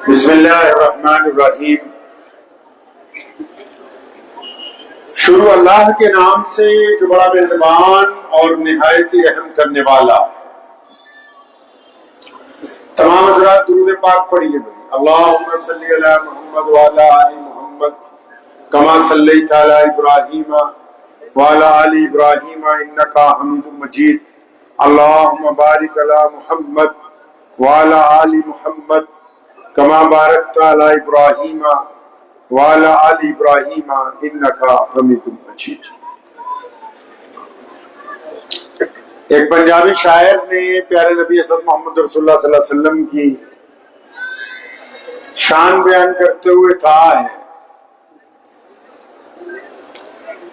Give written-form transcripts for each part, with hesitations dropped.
بسم اللہ الرحمن الرحیم۔ شروع اللہ کے نام سے جو بڑا مہربان اور نہایت ہی رحم کرنے والا۔ تمام حضرات درود پاک پڑھیے بھائی۔ اللہم صلی علی محمد وعلی آل محمد کما صلیت علی ابراہیم وعلی آل ابراہیم انکا حمید مجید۔ اللہم بارک علی محمد وعلی آل محمد کما بارکت علی ابراہیم وعلی آل ابراہیم انکا حمید مجید۔ ایک پنجابی شاعر نے پیارے نبی حضرت محمد رسول اللہ صلی اللہ علیہ وسلم کی شان بیان کرتے ہوئے کہا ہے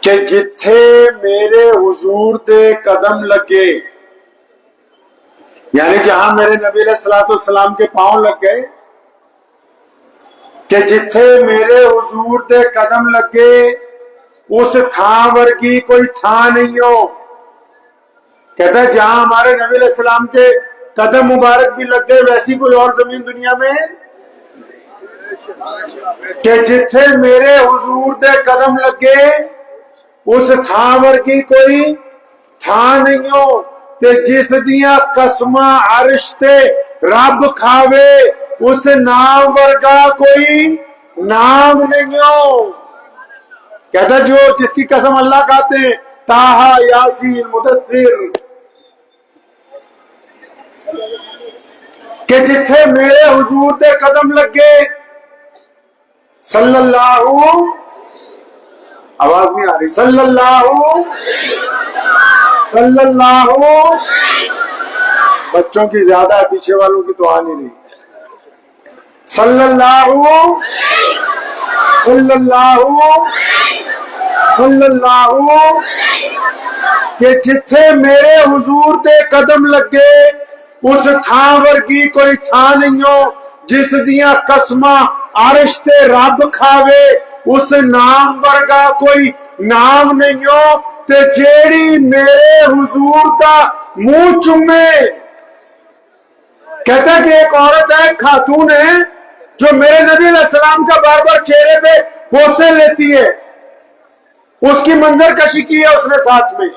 کہ جتھے میرے حضور دے قدم لگے، یعنی جہاں میرے نبی علیہ الصلوۃ والسلام کے پاؤں لگ گئے، کہ جتھے میرے حضور دے قدم لگے اس تھاں ورگی کوئی تھاں نہیں ہو۔ کہتا ہے جہاں ہمارے نبی علیہ السلام کے قدم مبارک بھی لگ گئے ویسی کوئی اور زمین دنیا میں ہے کہ جتھے میرے حضور دے قدم لگے اس تھاں ورگی کوئی تھاں نہیں ہو، تے جس دیاں قسماں عرش تے رب کھاوے اس نام ورگا کوئی نام نہیں ہو۔ کہتا جو جس کی قسم اللہ کھاتے ہیں، طٰہٰ، یاسین، مدثر، کہ جتھے میرے حضور دے قدم لگے صلی اللہ، آواز نہیں آ رہی، صلی اللہ، بچوں کی زیادہ ہے، پیچھے والوں کی تو آ نہیں رہی۔ صلی اللہ کہ جتھے میرے حضور دے قدم لگے اس تھاں ورگی کوئی تھاں نہیں ہو، جس دیاں قسماں عرش تے رب کھاوے اس نام ورگا کوئی نام نہیں ہو، تے جیڑی میرے حضور دا منہ چومے۔ کہتا ہے کہ ایک عورت ہے، خاتون ہے، جو میرے نبی علیہ السلام کا بار بار چہرے پہ بوسے لیتی ہے، اس کی منظر کشی کی ہے اس نے ساتھ میں،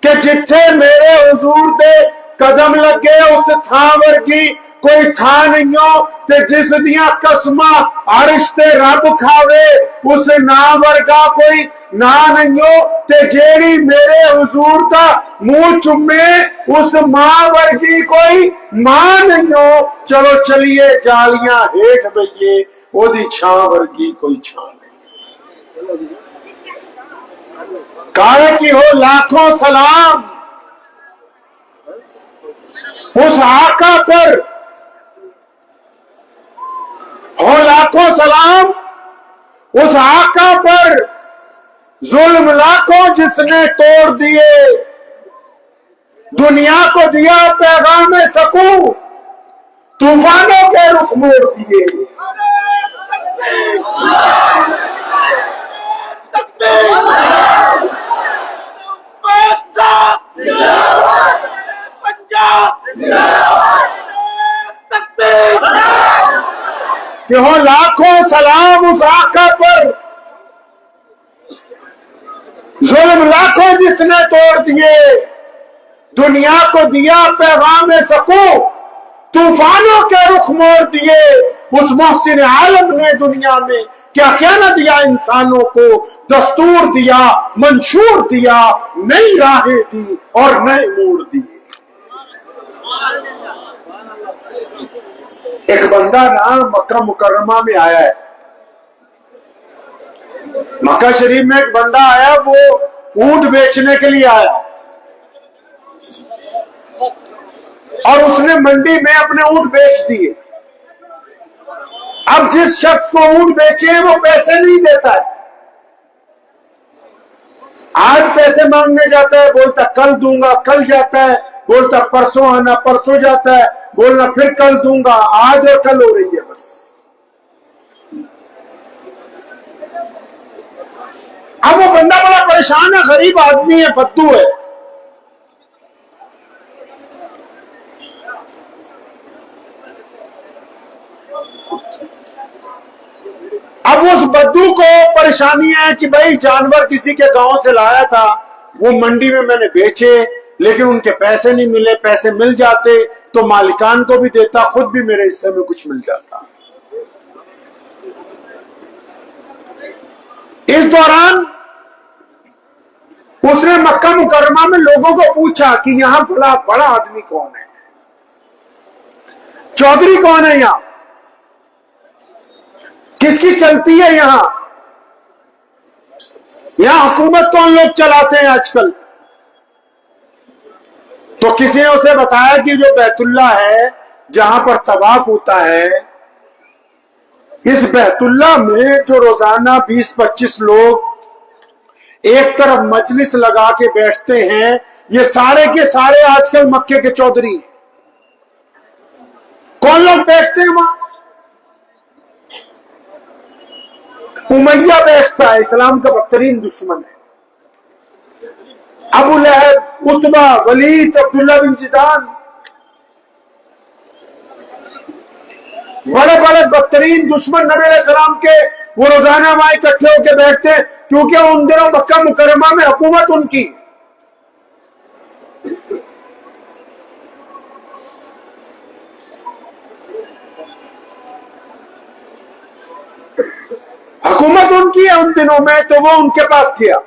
کہ جتھے میرے حضور دے قدم لگے اس تھاں ورگی کوئی تھاں نہیں ہو، تے جس دیاں قسماں عرش تے رب کھاوے اس نام ورگا کوئی نہ نہیں ہو، تے جیڑی میرے حضور دا منہ چومے اس ماں ورگی کوئی ماں نہیں ہو۔ چلو چلیے جالیاں ہیٹھ بئیے، او دی چھاں ورگی کوئی چھاں نہیں۔ کارے کی ہو لاکھوں سلام اس آقا پر، ہو لاکھوں سلام اس آقا پر، ظلم لاکھوں جس نے توڑ دیے، دنیا کو دیا پیغام سکوں، طوفانوں کے رخ موڑ دیے۔ کہ ہو لاکھوں سلام اس آقا پر، ظلم لاکھوں جس نے توڑ دیے، دنیا کو دیا پیغام سکوں، طوفانوں کے رخ موڑ دیے۔ اس محسن عالم نے دنیا میں کیا کیا نہ دیا انسانوں کو، دستور دیا، منشور دیا، نئی راہیں دی اور نئے موڑ دیے۔ ایک بندہ نا مکہ مکرمہ میں آیا ہے، مکہ شریف میں ایک بندہ آیا، وہ اونٹ بیچنے کے لیے آیا اور اس نے منڈی میں اپنے اونٹ بیچ دیے۔ اب جس شخص کو اونٹ بیچے وہ پیسے نہیں دیتا ہے، آج پیسے مانگنے جاتا ہے، بولتا کل دوں گا، کل جاتا ہے، بولتا پرسوں آنا، پرسوں جاتا ہے، بولنا پھر کل دوں گا، آج اور کل ہو رہی ہے بس۔ اب وہ بندہ بڑا پریشان ہے، غریب آدمی ہے، بدو ہے، اب اس بدو کو پریشانی ہے کہ بھائی جانور کسی کے گاؤں سے لایا تھا، وہ منڈی میں میں نے بیچے، لیکن ان کے پیسے نہیں ملے، پیسے مل جاتے تو مالکان کو بھی دیتا، خود بھی میرے حصے میں کچھ مل جاتا۔ اس دوران اس نے مکہ مکرمہ میں لوگوں کو پوچھا کہ یہاں بڑا آدمی کون ہے، چودھری کون ہے، یہاں کس کی چلتی ہے، یہاں حکومت کون لوگ چلاتے ہیں آج کل؟ تو کسی نے اسے بتایا کہ جو بیت اللہ ہے جہاں پر طواف ہوتا ہے، اس بیت اللہ میں جو روزانہ 20-25 لوگ ایک طرف مجلس لگا کے بیٹھتے ہیں، یہ سارے کے سارے آج کل مکے کے چودھری ہیں۔ کون لوگ بیٹھتے ہیں وہاں؟ امیہ بیٹھتا ہے، اسلام کا بدترین دشمن ہے۔ ابو لہب، عتبہ، ولید، عبداللہ بن جدان، بڑے بڑے بدترین دشمن نبی علیہ السلام کے، وہ روزانہ وہاں اکٹھے ہو کے بیٹھتے ہیں، کیونکہ ان دنوں مکہ مکرمہ میں حکومت ان کی۔ حکومت ان کی ہے ان دنوں میں، تو وہ ان کے پاس گیا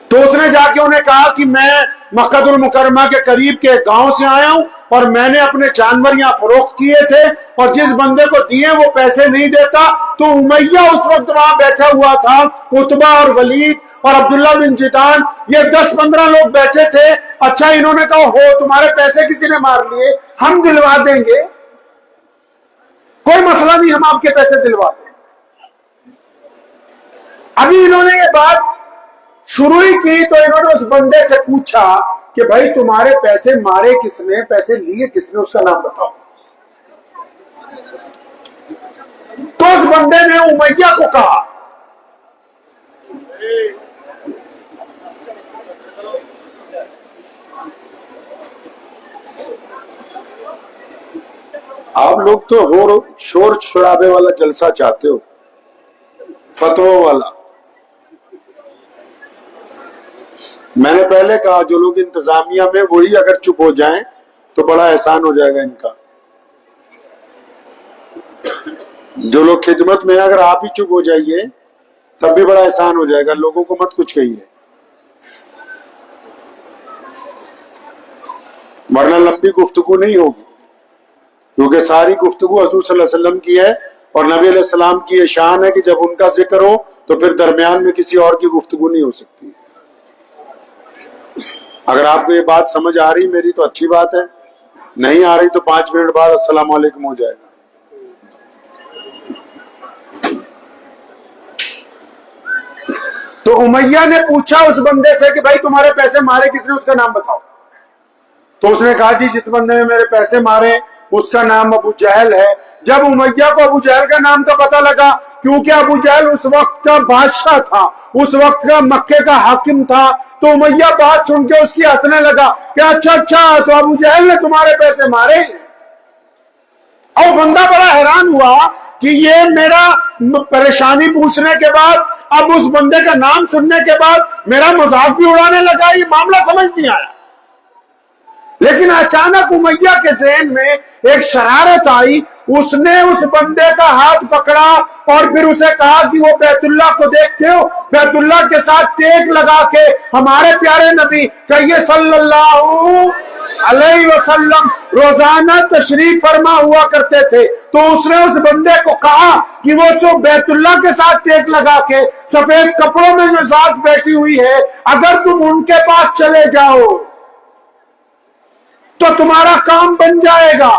تو اس نے جا کے انہیں کہا کہ میں مکہ المکرمہ کے قریب کے گاؤں سے آیا ہوں اور میں نے اپنے جانور یہاں فروخت کیے تھے، اور جس بندے کو دیے وہ پیسے نہیں دیتا۔ تو امیہ اس وقت وہاں بیٹھا ہوا تھا، عتبہ اور ولید اور عبداللہ بن جدان، یہ 10-15 لوگ بیٹھے تھے۔ اچھا، انہوں نے کہا ہو تمہارے پیسے کسی نے مار لیے، ہم دلوا دیں گے، کوئی مسئلہ نہیں، ہم آپ کے پیسے دلوا دیں۔ ابھی انہوں نے یہ بات شروع ہی کی تو انہوں نے اس بندے سے پوچھا کہ بھائی تمہارے پیسے مارے کس نے، پیسے لیے کس نے، اس کا نام بتاؤ۔ تو اس بندے نے امیہ کو کہا۔ آپ لوگ تو شور شرابے والا جلسہ چاہتے ہو، فتووں والا۔ میں نے پہلے کہا جو لوگ انتظامیہ میں وہی اگر چپ ہو جائیں تو بڑا احسان ہو جائے گا ان کا۔ جو لوگ خدمت میں ہیں اگر آپ ہی چپ ہو جائیے تب بھی بڑا احسان ہو جائے گا، لوگوں کو مت کچھ کہیے، ورنہ لمبی گفتگو نہیں ہوگی، کیونکہ ساری گفتگو حضور صلی اللہ علیہ وسلم کی ہے، اور نبی علیہ السلام کی یہ شان ہے کہ جب ان کا ذکر ہو تو پھر درمیان میں کسی اور کی گفتگو نہیں ہو سکتی۔ اگر آپ کو یہ بات سمجھ آ رہی میری تو اچھی بات ہے، نہیں آ رہی تو 5 منٹ بعد السلام علیکم ہو جائے گا۔ تو امیہ نے پوچھا اس بندے سے کہ بھائی تمہارے پیسے مارے کس نے، اس کا نام بتاؤ۔ تو اس نے کہا جی جس بندے نے میرے پیسے مارے اس کا نام ابو جہل ہے۔ جب امیہ کو ابو جہل کا نام تو پتہ لگا، کیونکہ ابو جہل اس وقت کا بادشاہ تھا، اس وقت کا مکے کا حاکم تھا، تو امیہ بات سن کے اس کی ہنسنے لگا کہ اچھا تو ابو جہل نے تمہارے پیسے مارے۔ اور بندہ بڑا حیران ہوا کہ یہ میرا پریشانی پوچھنے کے بعد، اب اس بندے کا نام سننے کے بعد میرا مذاق بھی اڑانے لگا، یہ معاملہ سمجھ نہیں آیا۔ لیکن اچانک امیہ کے ذہن میں ایک شرارت آئی، اس نے اس بندے کا ہاتھ پکڑا اور پھر اسے کہا کہ وہ بیت اللہ کو دیکھتے ہو، بیت اللہ کے ساتھ ٹیک لگا کے ہمارے پیارے نبی کہیے صلی اللہ علیہ وسلم روزانہ تشریف فرما ہوا کرتے تھے۔ تو اس نے اس بندے کو کہا کہ وہ جو بیت اللہ کے ساتھ ٹیک لگا کے سفید کپڑوں میں جو ذات بیٹھی ہوئی ہے، اگر تم ان کے پاس چلے جاؤ تو تمہارا کام بن جائے گا۔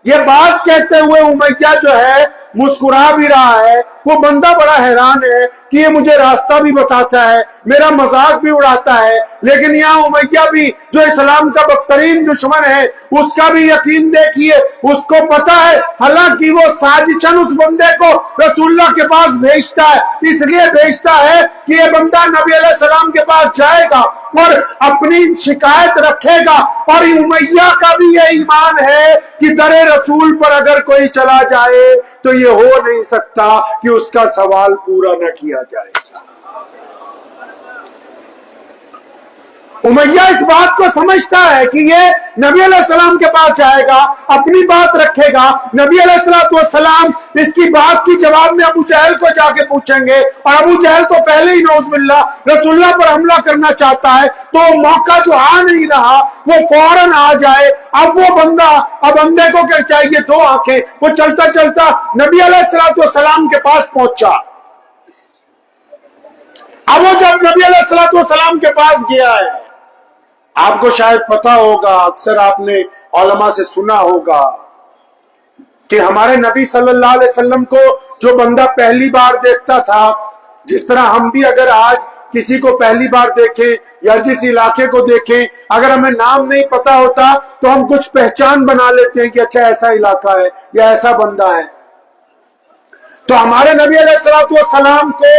یہ بات کہتے ہوئے امیہ جو ہے مسکرا بھی رہا ہے وہ بندہ بڑا حیران ہے کہ یہ مجھے راستہ بھی بتاتا ہے, میرا مذاق بھی اڑاتا ہے, لیکن یہاں امیہ بھی جو اسلام کا بدترین دشمن ہے اس کا بھی یقین دیکھیے, اس کو پتا ہے حالانکہ وہ سازشاً اس بندے کو رسول اللہ کے پاس بھیجتا ہے, اس لیے بھیجتا ہے کہ یہ بندہ نبی علیہ السلام کے پاس جائے گا اور اپنی شکایت رکھے گا. اور امیہ کا بھی یہ ایمان ہے کہ در رسول پر اگر کوئی چلا جائے تو یہ ہو نہیں سکتا کہ اس کا سوال پورا نہ کیا جائے. امیہ اس بات کو سمجھتا ہے کہ یہ نبی علیہ السلام کے پاس جائے گا, اپنی بات رکھے گا, نبی علیہ السلام اس کی بات کی جواب میں ابو جہل کو جا کے پوچھیں گے, اور ابو جہل تو پہلے ہی نعوذ باللہ رسول اللہ پر حملہ کرنا چاہتا ہے, تو موقع جو آ نہیں رہا وہ فوراً آ جائے. اب وہ بندہ, اب بندے کو کیا چاہیے, دو آنکھیں, وہ چلتا چلتا نبی علیہ السلام کے پاس پہنچا. اب وہ جب نبی علیہ السلام کے پاس گیا ہے, آپ کو شاید پتا ہوگا, اکثر آپ نے علماء سے سنا ہوگا کہ ہمارے نبی صلی اللہ علیہ وسلم کو جو بندہ پہلی بار دیکھتا تھا, جس طرح ہم بھی اگر آج کسی کو پہلی بار دیکھیں یا جس علاقے کو دیکھیں, اگر ہمیں نام نہیں پتا ہوتا تو ہم کچھ پہچان بنا لیتے ہیں کہ اچھا ایسا علاقہ ہے یا ایسا بندہ ہے. تو ہمارے نبی علیہ السلام کو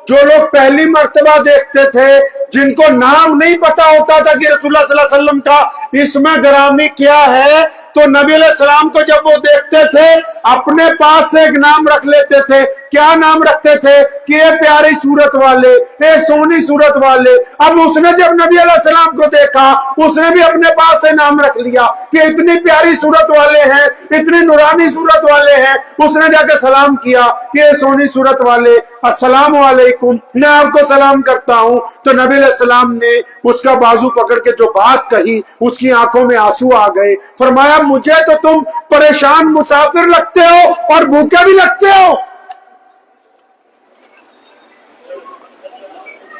جو لوگ پہلی مرتبہ دیکھتے تھے, جن کو نام نہیں پتا ہوتا تھا کہ رسول اللہ صلی اللہ علیہ وسلم کا اسم گرامی کیا ہے, تو نبی علیہ السلام کو جب وہ دیکھتے تھے اپنے پاس سے ایک نام رکھ لیتے تھے. کیا نام رکھتے تھے کہ اے پیاری صورت والے, اے سونی صورت والے. اب اس نے جب نبی علیہ السلام کو دیکھا, اس نے بھی اپنے پاس سے نام رکھ لیا کہ اتنی پیاری صورت والے ہیں, اتنی نورانی صورت والے ہیں. اس نے جا کے سلام کیا کہ اے سونی صورت والے, السلام علیکم, میں آپ کو سلام کرتا ہوں. تو نبی علیہ السلام نے اس کا بازو پکڑ کے جو بات کہی, اس کی آنکھوں میں آنسو آ گئے. فرمایا مجھے تو تم پریشان مسافر لگتے ہو اور بھوکے بھی لگتے ہو.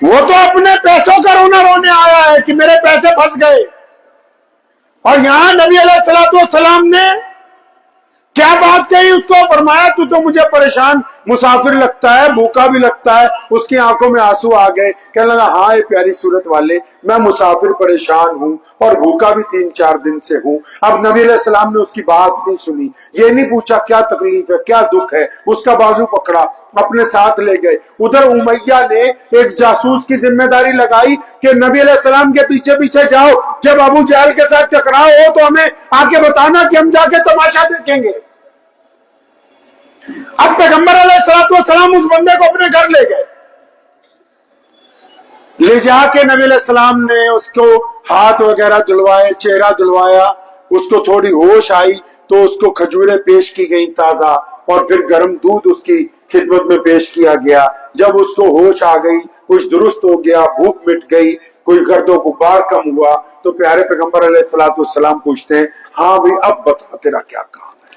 وہ تو اپنے پیسوں کا رونا رونے آیا ہے کہ میرے پیسے پھنس گئے, اور یہاں نبی علیہ السلام نے کیا بات کہی اس کو, فرمایا تو مجھے پریشان مسافر لگتا ہے, بھوکا بھی لگتا ہے. اس کی آنکھوں میں آنسو آ گئے, کہنے لگا ہاں اے پیاری صورت والے, میں مسافر پریشان ہوں اور بھوکا بھی 3-4 دن سے ہوں. اب نبی علیہ السلام نے اس کی بات نہیں سنی, یہ نہیں پوچھا کیا تکلیف ہے, کیا دکھ ہے, اس کا بازو پکڑا, اپنے ساتھ لے گئے. ادھر امیہ نے ایک جاسوس کی ذمہ داری لگائی کہ نبی علیہ السلام کے پیچھے پیچھے جاؤ, جب ابو جہل کے ساتھ ٹکراؤ ہو تو ہمیں آ کے بتانا کہ ہم جا کے تماشا دیکھیں گے. اب پیغمبر علیہ السلام اس بندے کو اپنے گھر لے گئے, لے جا کے نبی علیہ السلام نے اس کو ہاتھ وغیرہ دھلوائے, چہرہ دھلوایا, اس کو تھوڑی ہوش آئی تو اس کو کھجوریں پیش کی گئی تازہ, اور پھر گرم دودھ اس کی خدمت میں پیش کیا گیا. جب اس کو ہوش آ گئی, کچھ درست ہو گیا, بھوک مٹ گئی, کوئی گرد و غبار کم ہوا, تو پیارے پیغمبر علیہ السلام پوچھتے ہیں ہاں بھی اب بتا تیرا کیا کام ہے,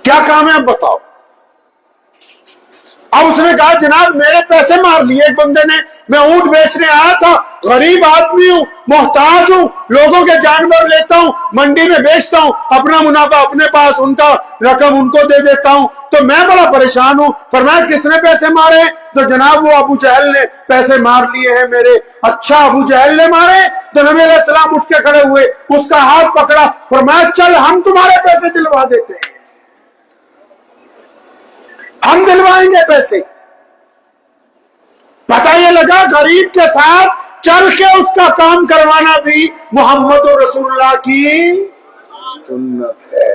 کیا کام ہے اب بتاؤ. اب اس نے کہا جناب میرے پیسے مار لیے ایک بندے نے, میں اونٹ بیچنے آیا تھا, غریب آدمی ہوں, محتاج ہوں, لوگوں کے جانور لیتا ہوں, منڈی میں بیچتا ہوں, اپنا منافع اپنے پاس, ان کا رقم ان کو دے دیتا ہوں, تو میں بڑا پریشان ہوں. فرمایا کس نے پیسے مارے؟ تو جناب وہ ابو جہل نے پیسے مار لیے ہیں میرے. اچھا ابو جہل نے مارے؟ تو نبی علیہ السلام اٹھ کے کھڑے ہوئے, اس کا ہاتھ پکڑا, فرمایا چل ہم تمہارے پیسے دلوا دیتے ہیں, ہم دلوائیں گے پیسے. پتہ یہ لگا غریب کے ساتھ چل کے اس کا کام کروانا بھی محمد رسول اللہ کی سنت ہے.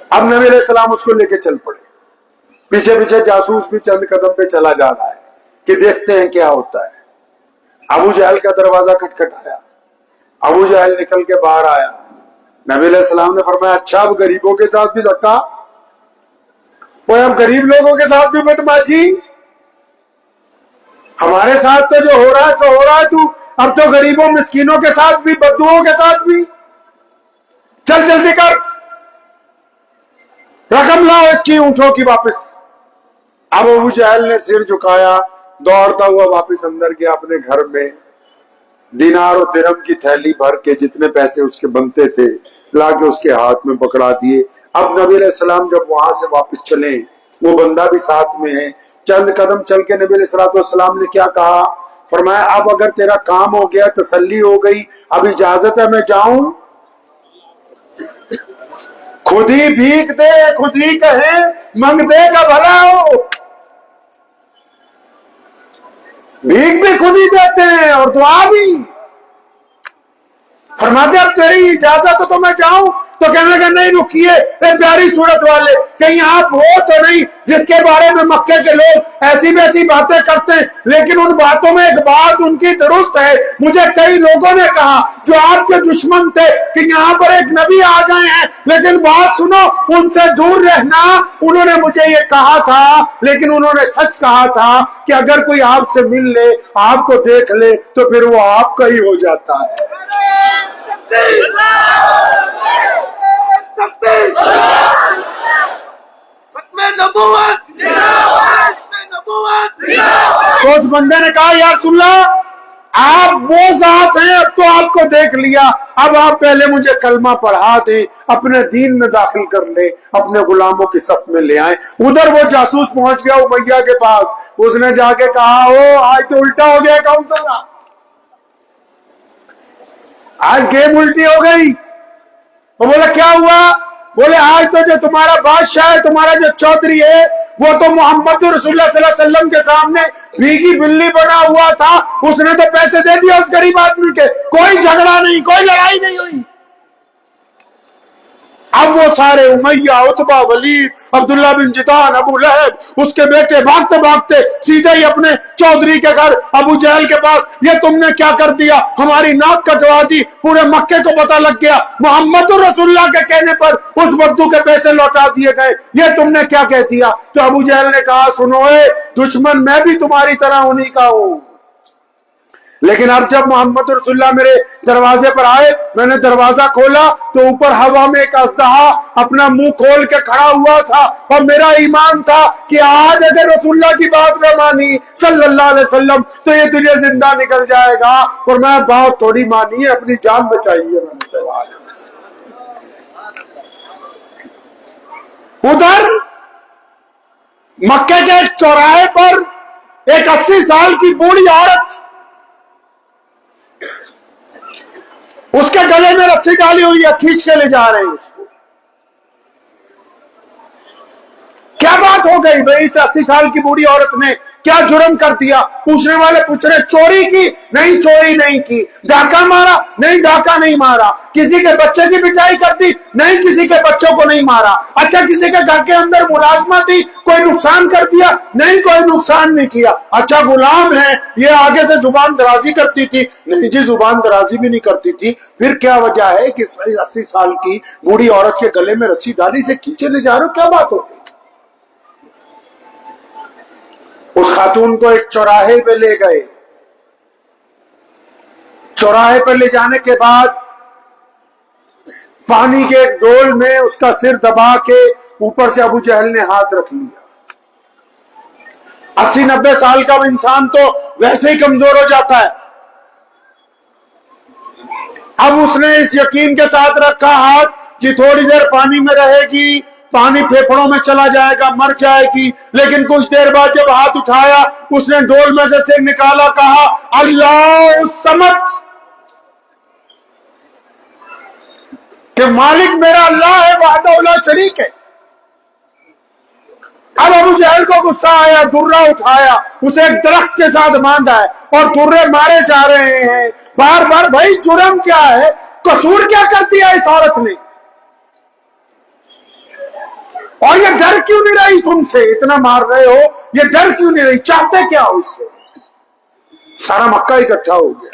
اب نبی علیہ السلام اس کو لے کے چل پڑے, پیچھے پیچھے جاسوس بھی چند قدم پہ چلا جا رہا ہے کہ دیکھتے ہیں کیا ہوتا ہے. ابو جہل کا دروازہ کھٹکھٹایا, ابو جہل نکل کے باہر آیا. نبی علیہ السلام نے فرمایا اچھا اب غریبوں کے ساتھ بھی دھکا, وہ اب غریب لوگوں کے ساتھ بھی بدماشی, ہمارے ساتھ تو جو ہو رہا ہے سو ہو رہا ہے, تو اب تو غریبوں مسکینوں کے ساتھ بھی, بدوؤں کے ساتھ بھی, چل جلدی کر, رقم لاؤ اس کی اونٹوں کی واپس. اب ابو جہل نے سر جھکایا, دوڑتا ہوا واپس اندر گیا اپنے گھر میں, دینار و درہم کی تھیلی بھر کے جتنے پیسے اس کے بنتے تھے لا کے اس کے ہاتھ میں پکڑا دیے. اب نبی علیہ السلام جب وہاں سے واپس چلے، وہ بندہ بھی ساتھ میں ہے، چند قدم چل کے نبی علیہ السلام نے کیا کہا؟ فرمایا اب اگر تیرا کام ہو گیا، تسلی ہو گئی، اب اجازت ہے میں جاؤں؟ خود ہی بھیک دے، خود ہی کہے منگتے کا بھلا ہو، بھیک بھی خود ہی دیتے ہیں اور دعا بھی۔ فرماتے اب تیری اجازت تو میں جاؤں؟ تو کہنے لگا نہیں رکیے اے پیاری صورت والے، کہیں آپ وہ تو نہیں جس کے بارے میں مکے کے لوگ ایسی ویسی باتیں کرتے ہیں، لیکن ان باتوں میں ایک بات ان کی درست ہے، مجھے کئی لوگوں نے کہا جو آپ کے دشمن تھے کہ یہاں پر ایک نبی آ گئے ہیں، لیکن بات سنو ان سے دور رہنا، انہوں نے مجھے یہ کہا تھا، لیکن انہوں نے سچ کہا تھا کہ اگر کوئی آپ سے مل لے، آپ کو دیکھ لے، تو پھر وہ آپ کا ہی ہو جاتا ہے۔ تو اس بندے نے کہا یا رسول اللہ آپ وہ ذات ہیں، اب تو آپ کو دیکھ لیا، اب آپ پہلے مجھے کلمہ پڑھا دیں، اپنے دین میں داخل کر لیں، اپنے غلاموں کی صف میں لے آئیں۔ ادھر وہ جاسوس پہنچ گیا امیہ کے پاس، اس نے جا کے کہا او آج تو الٹا ہو گیا کون سا، آج گیم الٹی ہو گئی۔ تو بولا کیا ہوا؟ بولے آج تو جو تمہارا بادشاہ ہے، تمہارا جو چودھری ہے، وہ تو محمد رسول اللہ صلی اللہ علیہ وسلم کے سامنے بھیگی بلی بنا ہوا تھا، اس نے تو پیسے دے دیا اس غریب آدمی کے، کوئی جھگڑا نہیں، کوئی لڑائی نہیں ہوئی۔ اب وہ سارے امیہ، عتبہ، ولید، عبداللہ بن جدعان، ابو لہب، اس کے بیٹے بھاگتے بھاگتے سیدھے ہی اپنے چودھری کے گھر ابو جہل کے پاس، یہ تم نے کیا کر دیا، ہماری ناک کٹوا دی، پورے مکے کو پتہ لگ گیا، محمد رسول اللہ کے کہنے پر اس بدو کے پیسے لوٹا دیے گئے، یہ تم نے کیا کہہ دیا؟ تو ابو جہل نے کہا سنو اے دشمن، میں بھی تمہاری طرح انہی کا ہوں، لیکن اب جب محمد رسول اللہ میرے دروازے پر آئے، میں نے دروازہ کھولا تو اوپر ہوا میں ایک اژدہا اپنا منہ کھول کے کھڑا ہوا تھا، اور میرا ایمان تھا کہ آج اگر رسول اللہ کی بات نہ مانی صلی اللہ علیہ وسلم تو یہ تجھے زندہ نکل جائے گا، اور میں بات تھوڑی مانی ہے، اپنی جان بچائی ہے۔ ادھر مکے کے ایک چوراہے پر ایک 80 سال کی بوڑھی عورت، اس کے گلے میں رسی ڈالی ہوئی ہے، کھینچ کے لے جا رہے ہیں اس کو۔ کیا بات ہو گئی بھائی، اس 80 سال کی بوڑھی عورت نے کیا جرم کر دیا؟ پوچھنے والے پوچھ رہے چوری کی؟ نہیں چوری نہیں کی۔ ڈاکہ مارا؟ نہیں ڈاکہ نہیں مارا۔ کسی کے بچے کی پٹائی کر دی؟ نہیں کسی کے بچوں کو نہیں مارا۔ اچھا کسی کے گھر کے اندر ملازمت تھی، کوئی نقصان کر دیا؟ نہیں کوئی نقصان نہیں کیا۔ اچھا غلام ہے، یہ آگے سے زبان درازی کرتی تھی؟ نہیں جی زبان درازی بھی نہیں کرتی تھی۔ پھر کیا وجہ ہے کہ 80 سال کی بوڑھی عورت کے گلے میں رسی ڈالی سے کھینچے لے جا رہے ہو؟ کیا بات ہو گئی؟ اس خاتون کو ایک چوراہے پہ لے گئے، چوراہے پہ لے جانے کے بعد پانی کے ایک ڈول میں اس کا سر دبا کے اوپر سے ابو جہل نے ہاتھ رکھ لیا۔ 80-90 سال کا انسان تو ویسے ہی کمزور ہو جاتا ہے، اب اس نے اس یقین کے ساتھ رکھا ہاتھ کہ تھوڑی دیر پانی میں رہے گی، پانی پھیپھڑوں میں چلا جائے گا، مر جائے گی، لیکن کچھ دیر بعد جب ہاتھ اٹھایا اس نے ڈول میں سے سر نکالا، کہا اللہ الصمد، کہ مالک میرا اللہ ہے، وحدہ لا شریک ہے۔ اب ابو جہل کو غصہ آیا، درہ اٹھایا، اسے ایک درخت کے ساتھ باندھا ہے اور درے مارے جا رہے ہیں بار بار۔ بھائی جرم کیا ہے، قصور کیا کر دیا اس عورت نے، اور یہ ڈر کیوں نہیں رہی تم سے؟ اتنا مار رہے ہو، یہ ڈر کیوں نہیں رہی؟ چاہتے کیا ہو اس سے؟ سارا مکہ اکٹھا ہو گیا،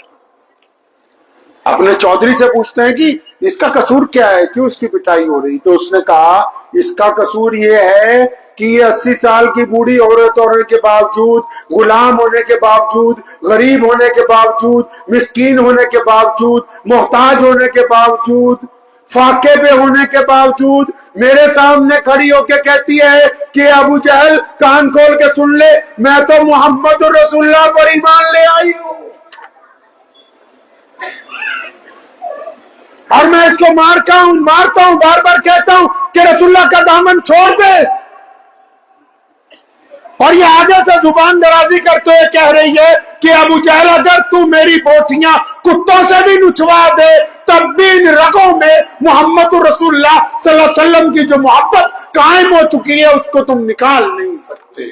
اپنے چودھری سے پوچھتے ہیں کہ اس کا قصور کیا ہے، کیوں اس کی پٹائی ہو رہی؟ تو اس نے کہا اس کا قصور یہ ہے کہ یہ 80 سال کی بوڑھی عورت ہونے کے باوجود، غلام ہونے کے باوجود، غریب ہونے کے باوجود، مسکین ہونے کے باوجود، محتاج ہونے کے باوجود، فاقے پہ ہونے کے باوجود میرے سامنے کھڑی ہو کے کہتی ہے کہ ابو جہل کان کھول کے سن لے، میں تو محمد رسول اللہ پر ایمان لے آئی ہوں۔ اور میں اس کو مارتا ہوں بار بار کہتا ہوں کہ رسول اللہ کا دامن چھوڑ دے، اور یہ آگے سے زبان درازی کرتے ہوئے کہہ رہی ہے کہ ابو جہل اگر تو میری بوٹیاں کتوں سے بھی نچوا دے تب بھی ان رگوں میں محمد رسول اللہ صلی اللہ علیہ وسلم کی جو محبت قائم ہو چکی ہے اس کو تم نکال نہیں سکتے۔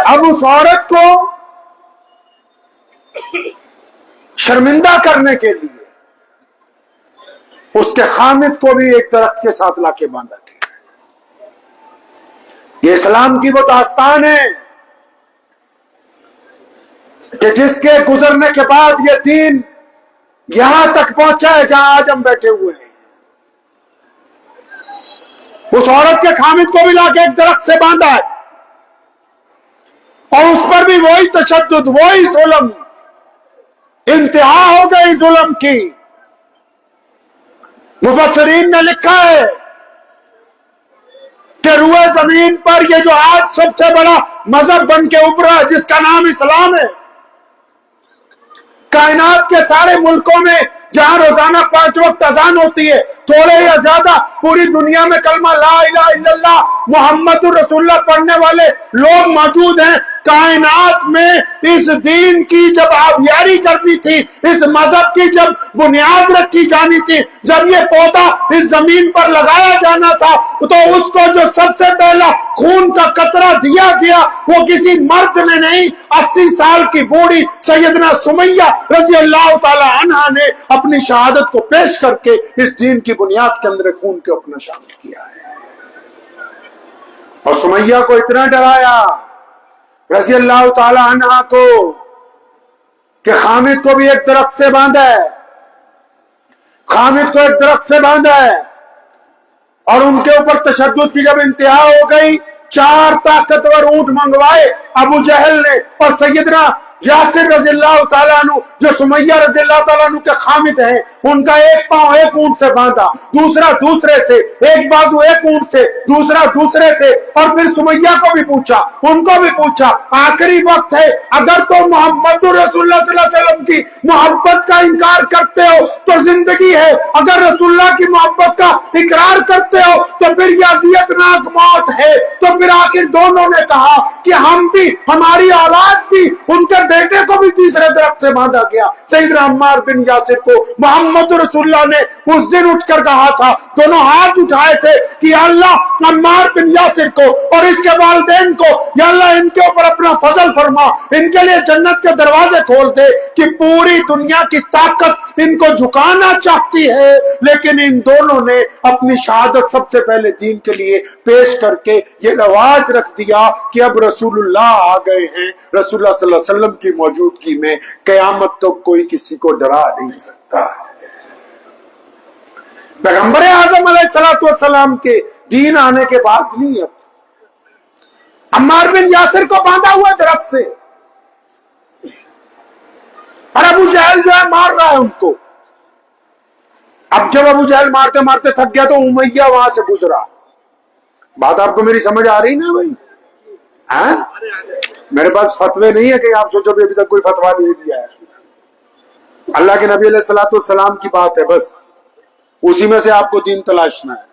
اب اس عورت کو شرمندہ کرنے کے لیے اس کے خامد کو بھی ایک درخت کے ساتھ لا کے باندھا گیا۔ یہ اسلام کی وہ داستان ہے کہ جس کے گزرنے کے بعد یہ دین یہاں تک پہنچا ہے جہاں آج ہم بیٹھے ہوئے ہیں۔ اس عورت کے خامد کو بھی لا کے ایک درخت سے باندھا ہے، اور اس پر بھی وہی تشدد، وہی ظلم، انتہا ہو گئی ظلم کی۔ مفسرین نے لکھا ہے کہ روئے زمین پر یہ جو آج سب سے بڑا مذہب بن کے ابھرا جس کا نام اسلام ہے، کائنات کے سارے ملکوں میں جہاں روزانہ 5 وقت اذان ہوتی ہے، تھوڑے یا زیادہ پوری دنیا میں کلمہ لا الہ الا اللہ محمد رسول اللہ پڑھنے والے لوگ موجود ہیں۔ کائنات میں اس دین کی جب آبیاری کرنی تھی، اس مذہب کی جب بنیاد رکھی جانی تھی، جب یہ پودا اس زمین پر لگایا جانا تھا، تو اس کو جو سب سے پہلا خون کا قطرہ دیا گیا وہ کسی مرد نے نہیں، 80 سال کی بوڑھی سیدنا سمیہ رضی اللہ تعالی عنہا نے اپنی شہادت کو پیش کر کے اس دین کی بنیاد کے اندر خون کے اپنا شامل کیا ہے۔ اور سمیہ کو اتنا ڈرایا رضی اللہ تعالی عنہا کو کہ خامد کو بھی ایک درخت سے باندھا ہے، خامد کو ایک درخت سے باندھا ہے، اور ان کے اوپر تشدد کی جب انتہا ہو گئی، 4 طاقتور اونٹ منگوائے ابو جہل نے، اور سیدنا یاسر رضی اللہ تعالیٰ عنہ جو سمیہ رضی اللہ تعالیٰ عنہ کے خامد ہیں، ان کا ایک پاؤں ایک اونٹ سے باندھا، دوسرا دوسرے سے، ایک بازو ایک اونٹ سے، دوسرا دوسرے سے، اور پھر سمیہ کو بھی پوچھا، ان کو بھی پوچھا، آخری وقت ہے، اگر تو محمد رسول اللہ صلی اللہ علیہ وسلم کی محبت کا انکار کرتے ہو تو زندگی ہے، اگر رسول اللہ کی محبت کا اقرار کرتے ہو تو پھر یہ اذیتناک موت ہے۔ تو پھر آخر دونوں نے کہا کہ ہم بھی، ہماری اولاد بھی، ان کے بیٹے کو بھی تیسرے درخت سے باندھا گیا۔ سیدنا عمار بن یاسر کو محمد رسول اللہ نے اس دن اٹھ کر کہا تھا، دونوں ہاتھ اٹھائے تھے کہ یا اللہ عمار بن یاسر کو اور اس کے والدین کو یا اللہ ان کے اوپر اپنا فضل فرما، ان کے لیے جنت کے دروازے کھول دے، کہ پوری دنیا کی طاقت ان کو جھکانا چاہتی ہے، لیکن ان دونوں نے اپنی شہادت سب سے پہلے دین کے لیے پیش کر کے یہ رواج رکھ دیا کہ اب رسول اللہ آ گئے ہیں، رسول اللہ صلی اللہ علیہ وسلم کی موجودگی میں قیامت تو کوئی کسی کو ڈرا نہیں سکتا۔ پیغمبر اعظم علیہ السلام کے دین آنے کے بعد نہیں، اب عمار بن یاسر کو باندھا ہوا درخت سے، اور ابو جہل جو ہے مار رہا ہے ان کو۔ اب جب ابو جہل مارتے مارتے تھک گیا تو امیہ وہاں سے گزرا۔ بات آپ کو میری سمجھ آ رہی نا بھائی؟ ہاں، میرے پاس فتوے نہیں ہے کہ آپ سوچو بھی ابھی تک کوئی فتوا نہیں دیا ہے، اللہ کے نبی علیہ الصلوۃ والسلام کی بات ہے، بس اسی میں سے آپ کو دین تلاشنا ہے۔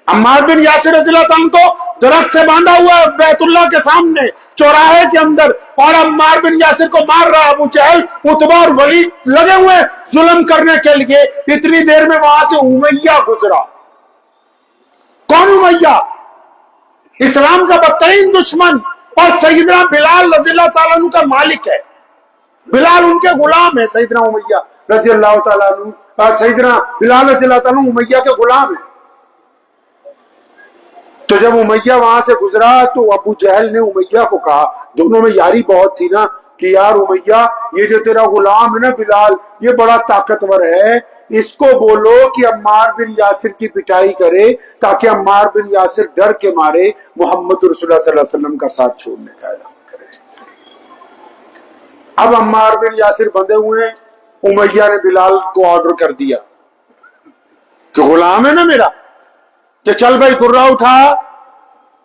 عمار بن یاسر رضی اللہ عنہ کو درخت سے باندھا ہوا ہے بیت اللہ کے سامنے چوراہے کے اندر، اور عمار بن یاسر کو مار رہا ابو جہل، عتبہ اور ولید لگے ہوئے ظلم کرنے کے لیے۔ اتنی دیر میں وہاں سے امیہ گزرا۔ کون امیہ؟ اسلام کا بدترین دشمن، اور سیدنا بلال رضی اللہ تعالیٰ عنہ کا مالک ہے، بلال ان کے غلام ہے۔ سیدنا امیہ رضی اللہ تعالیٰ عنہ، سیدنا بلال رضی اللہ تعالیٰ عنہ امیہ کے غلام ہیں۔ تو جب امیہ وہاں سے گزرا تو ابو جہل نے امیہ کو کہا، دونوں میں یاری بہت تھی نا، کہ یار امیہ یہ جو تیرا غلام ہے نا بلال، یہ بڑا طاقتور ہے، اس کو بولو کہ عمار بن یاسر کی پٹائی کرے تاکہ عمار بن یاسر ڈر کے مارے محمد رسول اللہ صلی اللہ علیہ وسلم کا ساتھ چھوڑنے کا اعلان کرے۔ اب عمار بن یاسر بندے ہوئے ہیں، امیہ نے بلال کو آرڈر کر دیا کہ غلام ہے نا میرا، کہ چل بھائی درہ اٹھا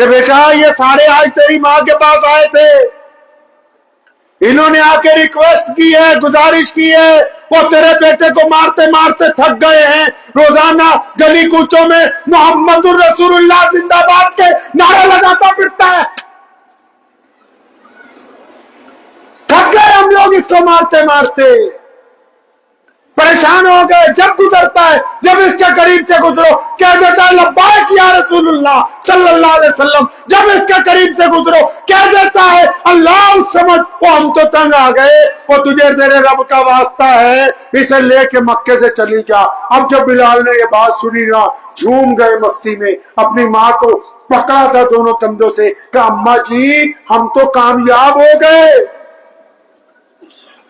کہ بیٹا یہ سارے آج تیری ماں کے پاس آئے تھے, انہوں نے آ کے ریکویسٹ کی ہے, گزارش کی ہے, وہ تیرے بیٹے کو مارتے مارتے تھک گئے ہیں, روزانہ گلی کوچوں میں محمد الرسول اللہ زندہ باد کے نعرے لگاتا پھرتا ہے, تھک گئے ہم لوگ اس کو مارتے مارتے, پریشان ہو گئے. جب گزرتا ہے, جب اس کے قریب سے گزرو کہہ دیتا ہے لبیک یا رسول اللہ صلی اللہ علیہ وسلم, جب اس کے قریب سے گزرو کہہ دیتا ہے اللہ سمجھ, وہ ہم تو تنگ آ گئے, وہ تجھے تیرے رب کا واسطہ ہے اسے لے کے مکے سے چلی جا. اب جب بلال نے یہ بات سنی نا, جھوم گئے مستی میں, اپنی ماں کو پکڑا تھا دونوں کندھوں سے کہ اماں جی ہم تو کامیاب ہو گئے,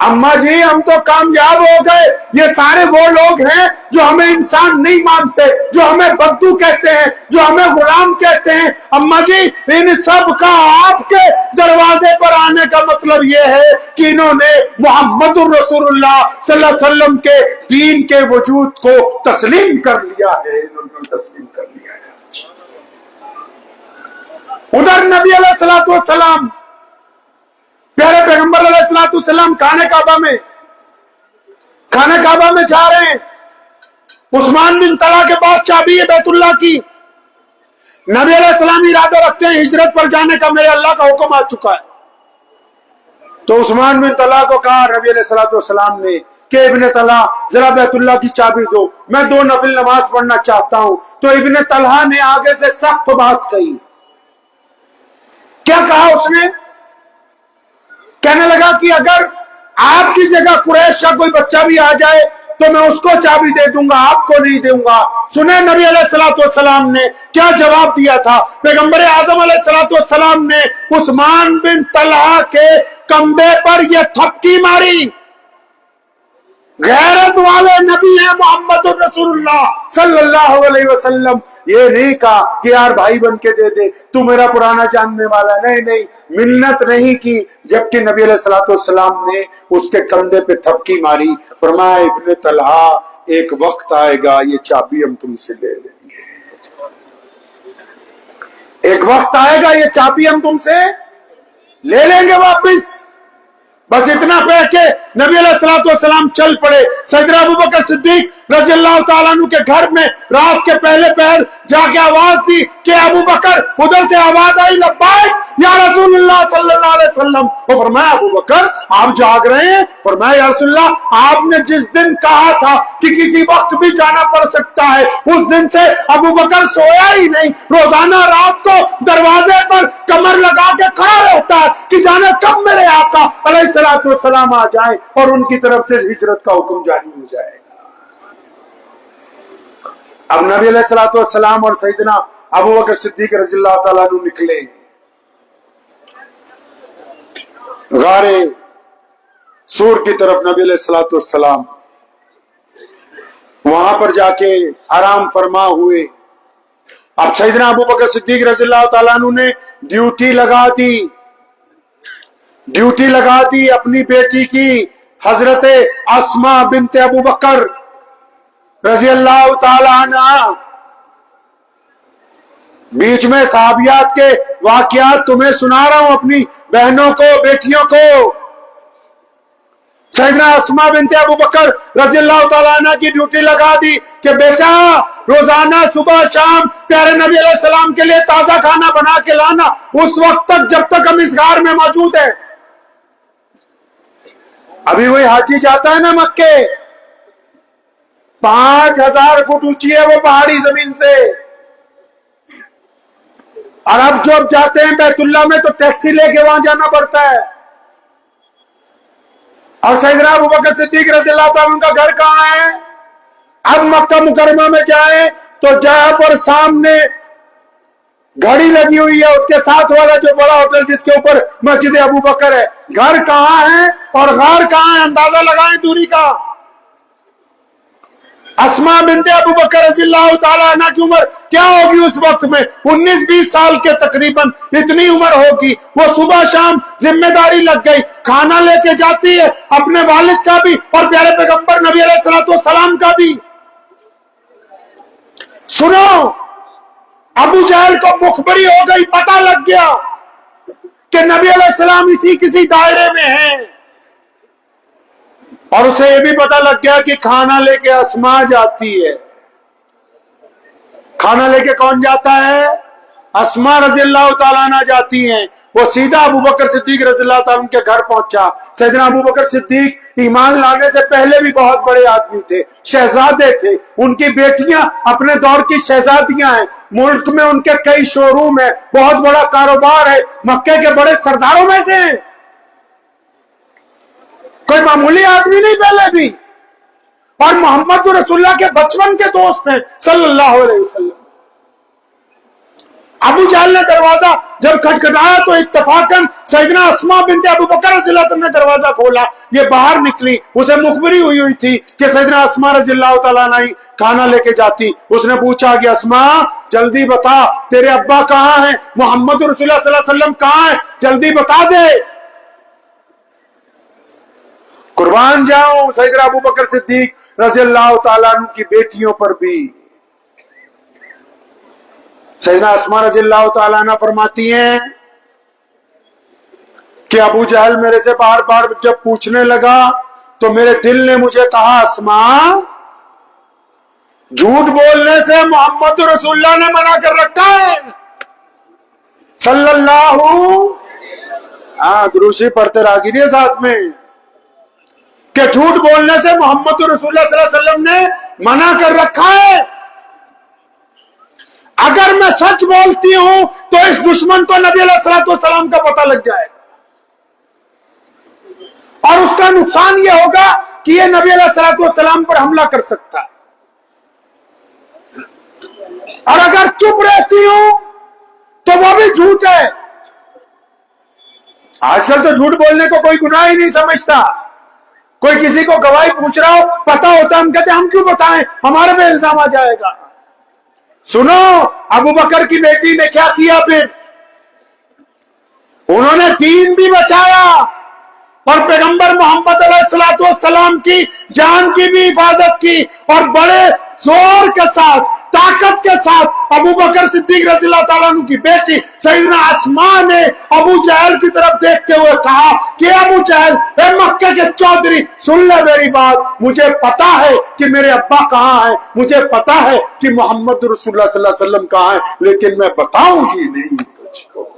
اماں جی ہم تو کامیاب ہو گئے. یہ سارے وہ لوگ ہیں جو ہمیں انسان نہیں مانتے, جو ہمیں بدو کہتے ہیں, جو ہمیں غلام کہتے ہیں. اماں جی ان سب کا آپ کے دروازے پر آنے کا مطلب یہ ہے کہ انہوں نے محمد الرسول اللہ صلی اللہ علیہ وسلم کے دین کے وجود کو تسلیم کر لیا ہے, انہوں نے تسلیم کر لیا ہے. ادھر نبی علیہ الصلوۃ والسلام پیارے پیغمبر علیہ الصلوۃ والسلام خانہ کعبہ میں جا رہے ہیں. عثمان بن طلحہ کے پاس چابی ہے بیت اللہ کی. نبی علیہ السلام ارادہ رکھتے ہیں ہجرت پر جانے کا, میرے اللہ کا حکم آ چکا ہے. تو عثمان بن طلحہ کو کہا نبی علیہ الصلوۃ والسلام نے کہ ابن طلحہ ذرا بیت اللہ کی چابی دو, میں 2 نفل نماز پڑھنا چاہتا ہوں. تو ابن طلحہ نے آگے سے سخت بات کہی. کیا کہا اس نے؟ کہنے لگا کہ اگر آپ کی جگہ قریش کا کوئی بچہ بھی آ جائے تو میں اس کو چابی دے دوں گا, آپ کو نہیں دوں گا. سنیں نبی علیہ الصلوۃ والسلام نے کیا جواب دیا تھا. پیغمبر اعظم علیہ الصلوۃ والسلام نے عثمان بن طلحہ کے کندھے پر یہ تھپکی ماری. غیرت والے نبی ہیں محمد الرسول اللہ صلی اللہ علیہ وسلم. یہ نہیں کہا کہ یار بھائی بن کے دے دے, تو میرا پرانا جاننے والا, نہیں نہیں, منت نہیں کی. جبکہ نبی علیہ الصلوۃ والسلام نے اس کے کندھے پہ تھپکی ماری. فرمایا ابن طلحہ ایک وقت آئے گا یہ چابی ہم تم سے لے لیں گے, ایک وقت آئے گا یہ چابی ہم تم سے لے لیں گے واپس. بس اتنا کہہ کے نبی علیہ الصلوۃ والسلام چل پڑے. سیدنا ابوبکر صدیق رضی اللہ تعالیٰ عنہ کے گھر میں رات کے پہلے پہر جا کے آواز دی کہ ابوبکر, ادھر سے آواز آئی لبیک یا رسول اللہ صلی اللہ علیہ وسلم. وہ فرمایا ابوبکر آپ جاگ رہے ہیں؟ فرمایا یا رسول اللہ آپ نے جس دن کہا تھا کہ کسی وقت بھی جانا پڑ سکتا ہے, اس دن سے ابوبکر سویا ہی نہیں. روزانہ رات کو دروازے پر کمر لگا کے کھڑا رہتا ہے کہ جانے کب میرے آقا علیہ الصلوۃ والسلام آ جائیں اور ان کی طرف سے ہجرت کا حکم جاری ہو جائے گا. اب نبی علیہ الصلوۃ والسلام اور سیدنا ابوبکر صدیق رضی اللہ تعالیٰ عنہ نکلے غار سور کی طرف. نبی علیہ الصلوۃ والسلام وہاں پر جا کے آرام فرما ہوئے. اب سیدنا ابوبکر صدیق رضی اللہ تعالیٰ عنہ نے ڈیوٹی لگا دی اپنی بیٹی کی, حضرت اسماء بنت ابوبکر رضی اللہ تعالی عنہ. بیچ میں صحابیات کے واقعات تمہیں سنا رہا ہوں, اپنی بہنوں کو, بیٹیوں کو. سیدنا اسماء بنت ابوبکر رضی اللہ تعالیٰ عنہ کی ڈیوٹی لگا دی کہ بیٹا روزانہ صبح شام پیارے نبی علیہ السلام کے لیے تازہ کھانا بنا کے لانا, اس وقت تک جب تک ہم اس غار میں موجود ہیں. ابھی وہی حاجی جاتا ہے نا مکے, 5000 فٹ اونچی ہے وہ پہاڑی زمین سے, اور اب جو جاتے ہیں بیت اللہ میں تو ٹیکسی لے کے وہاں جانا پڑتا ہے. اور سیدنا ابوبکر صدیق رضی اللہ تعالیٰ عنہ کا گھر کہاں ہے؟ اب مکہ مکرمہ میں جائیں تو جہاں پر سامنے گھڑی لگی ہوئی ہے اس کے ساتھ والا جو بڑا ہوٹل جس کے اوپر مسجد ابوبکر ہے, گھر کہاں ہے اور غار کہاں ہے؟ اندازہ لگائیں دوری کا. اسماء بنت ابوبکر رضی اللہ تعالیٰ عنہ کی عمر کیا ہوگی اس وقت میں؟ 19-20 سال کے تقریباً اتنی عمر ہوگی. وہ صبح شام ذمہ داری لگ گئی, کھانا لے کے جاتی ہے اپنے والد کا بھی اور پیارے پیغمبر نبی علیہ الصلوۃ والسلام کا بھی. سنو ابو جہل کو مخبری ہو گئی، پتہ لگ گیا کہ نبی علیہ السلام اسی کسی دائرے میں ہیں، اور اسے یہ بھی پتہ لگ گیا کہ کھانا لے کے اسماء جاتی ہے۔ کھانا لے کے کون جاتا ہے؟ اسماء رضی اللہ تعالیٰ عنہ جاتی ہیں۔ وہ سیدھا ابو بکر صدیق رضی اللہ تعالیٰ عنہ کے گھر پہنچا۔ سیدنا ابو بکر صدیق ایمان لانے سے پہلے بھی بہت بڑے آدمی تھے، شہزادے تھے، ان کی بیٹیاں اپنے دور کی شہزادیاں ہیں، ملک میں ان کے کئی شو روم ہیں، بہت بڑا کاروبار ہے، مکے کے بڑے سرداروں میں سے ہیں، کوئی معمولی آدمی نہیں پہلے بھی، اور محمد رسول اللہ کے بچپن کے دوست ہیں صلی اللہ علیہ وسلم۔ ابو جہل نے دروازہ جب کھٹکھٹایا تو اتفاقاً سیدنا اسماء بنت ابو بکر رضی اللہ عنہ نے دروازہ کھولا، یہ باہر نکلی، اسے مخبری ہوئی تھی کہ سیدنا اسماء رضی اللہ تعالیٰ عنہ کھانا لے کے جاتی۔ اس نے پوچھا کہ اسماء جلدی بتا تیرے ابا کہاں ہیں، محمد رسول اللہ صلی اللہ علیہ وسلم کہاں ہیں، جلدی بتا دے۔ قربان جاؤں سیدنا ابو بکر صدیق رضی اللہ تعالیٰ عنہ کی بیٹیوں پر بھی۔ سیدنا اسماء رضی اللہ تعالیٰ عنہ فرماتی ہیں کہ ابو جہل میرے سے بار بار جب پوچھنے لگا تو میرے دل نے مجھے کہا اسماء جھوٹ بولنے سے محمد رسول اللہ نے منع کر رکھا ہے صلی اللہ، دروشی پڑھتے راگیری ساتھ میں، کہ جھوٹ بولنے سے محمد رسول اللہ صلی اللہ علیہ وسلم نے منع کر رکھا ہے۔ اگر میں سچ بولتی ہوں تو اس دشمن کو نبی علیہ السلام کا پتہ لگ جائے گا، اور اس کا نقصان یہ ہوگا کہ یہ نبی علیہ السلام پر حملہ کر سکتا ہے، اور اگر چپ رہتی ہوں تو وہ بھی جھوٹ ہے۔ آج کل تو جھوٹ بولنے کو کوئی گناہ ہی نہیں سمجھتا، کوئی کسی کو گواہی پوچھ رہا ہو پتہ ہوتا ہم کہتے ہیں ہم کیوں بتائیں، ہمارے پہ الزام آ جائے گا۔ سنو ابو بکر کی بیٹی نے کیا کیا، پھر انہوں نے دین بھی بچایا اور پیغمبر محمد علیہ السلام کی جان کی بھی حفاظت کی، اور بڑے زور کے ساتھ طاقت کے ساتھ ابو بکر صدیق رضی اللہ تعالیٰ عنہ کی بیٹی سیدنا اسماء نے ابو جہل کی طرف دیکھتے ہوئے کہا کہ ابو جہل، اے مکے کے چودھری، سن لے میری بات، مجھے پتا ہے کہ میرے ابا کہاں ہیں، مجھے پتا ہے کہ محمد رسول اللہ صلی اللہ علیہ وسلم کہاں ہیں، لیکن میں بتاؤں گی نہیں تجھ کو۔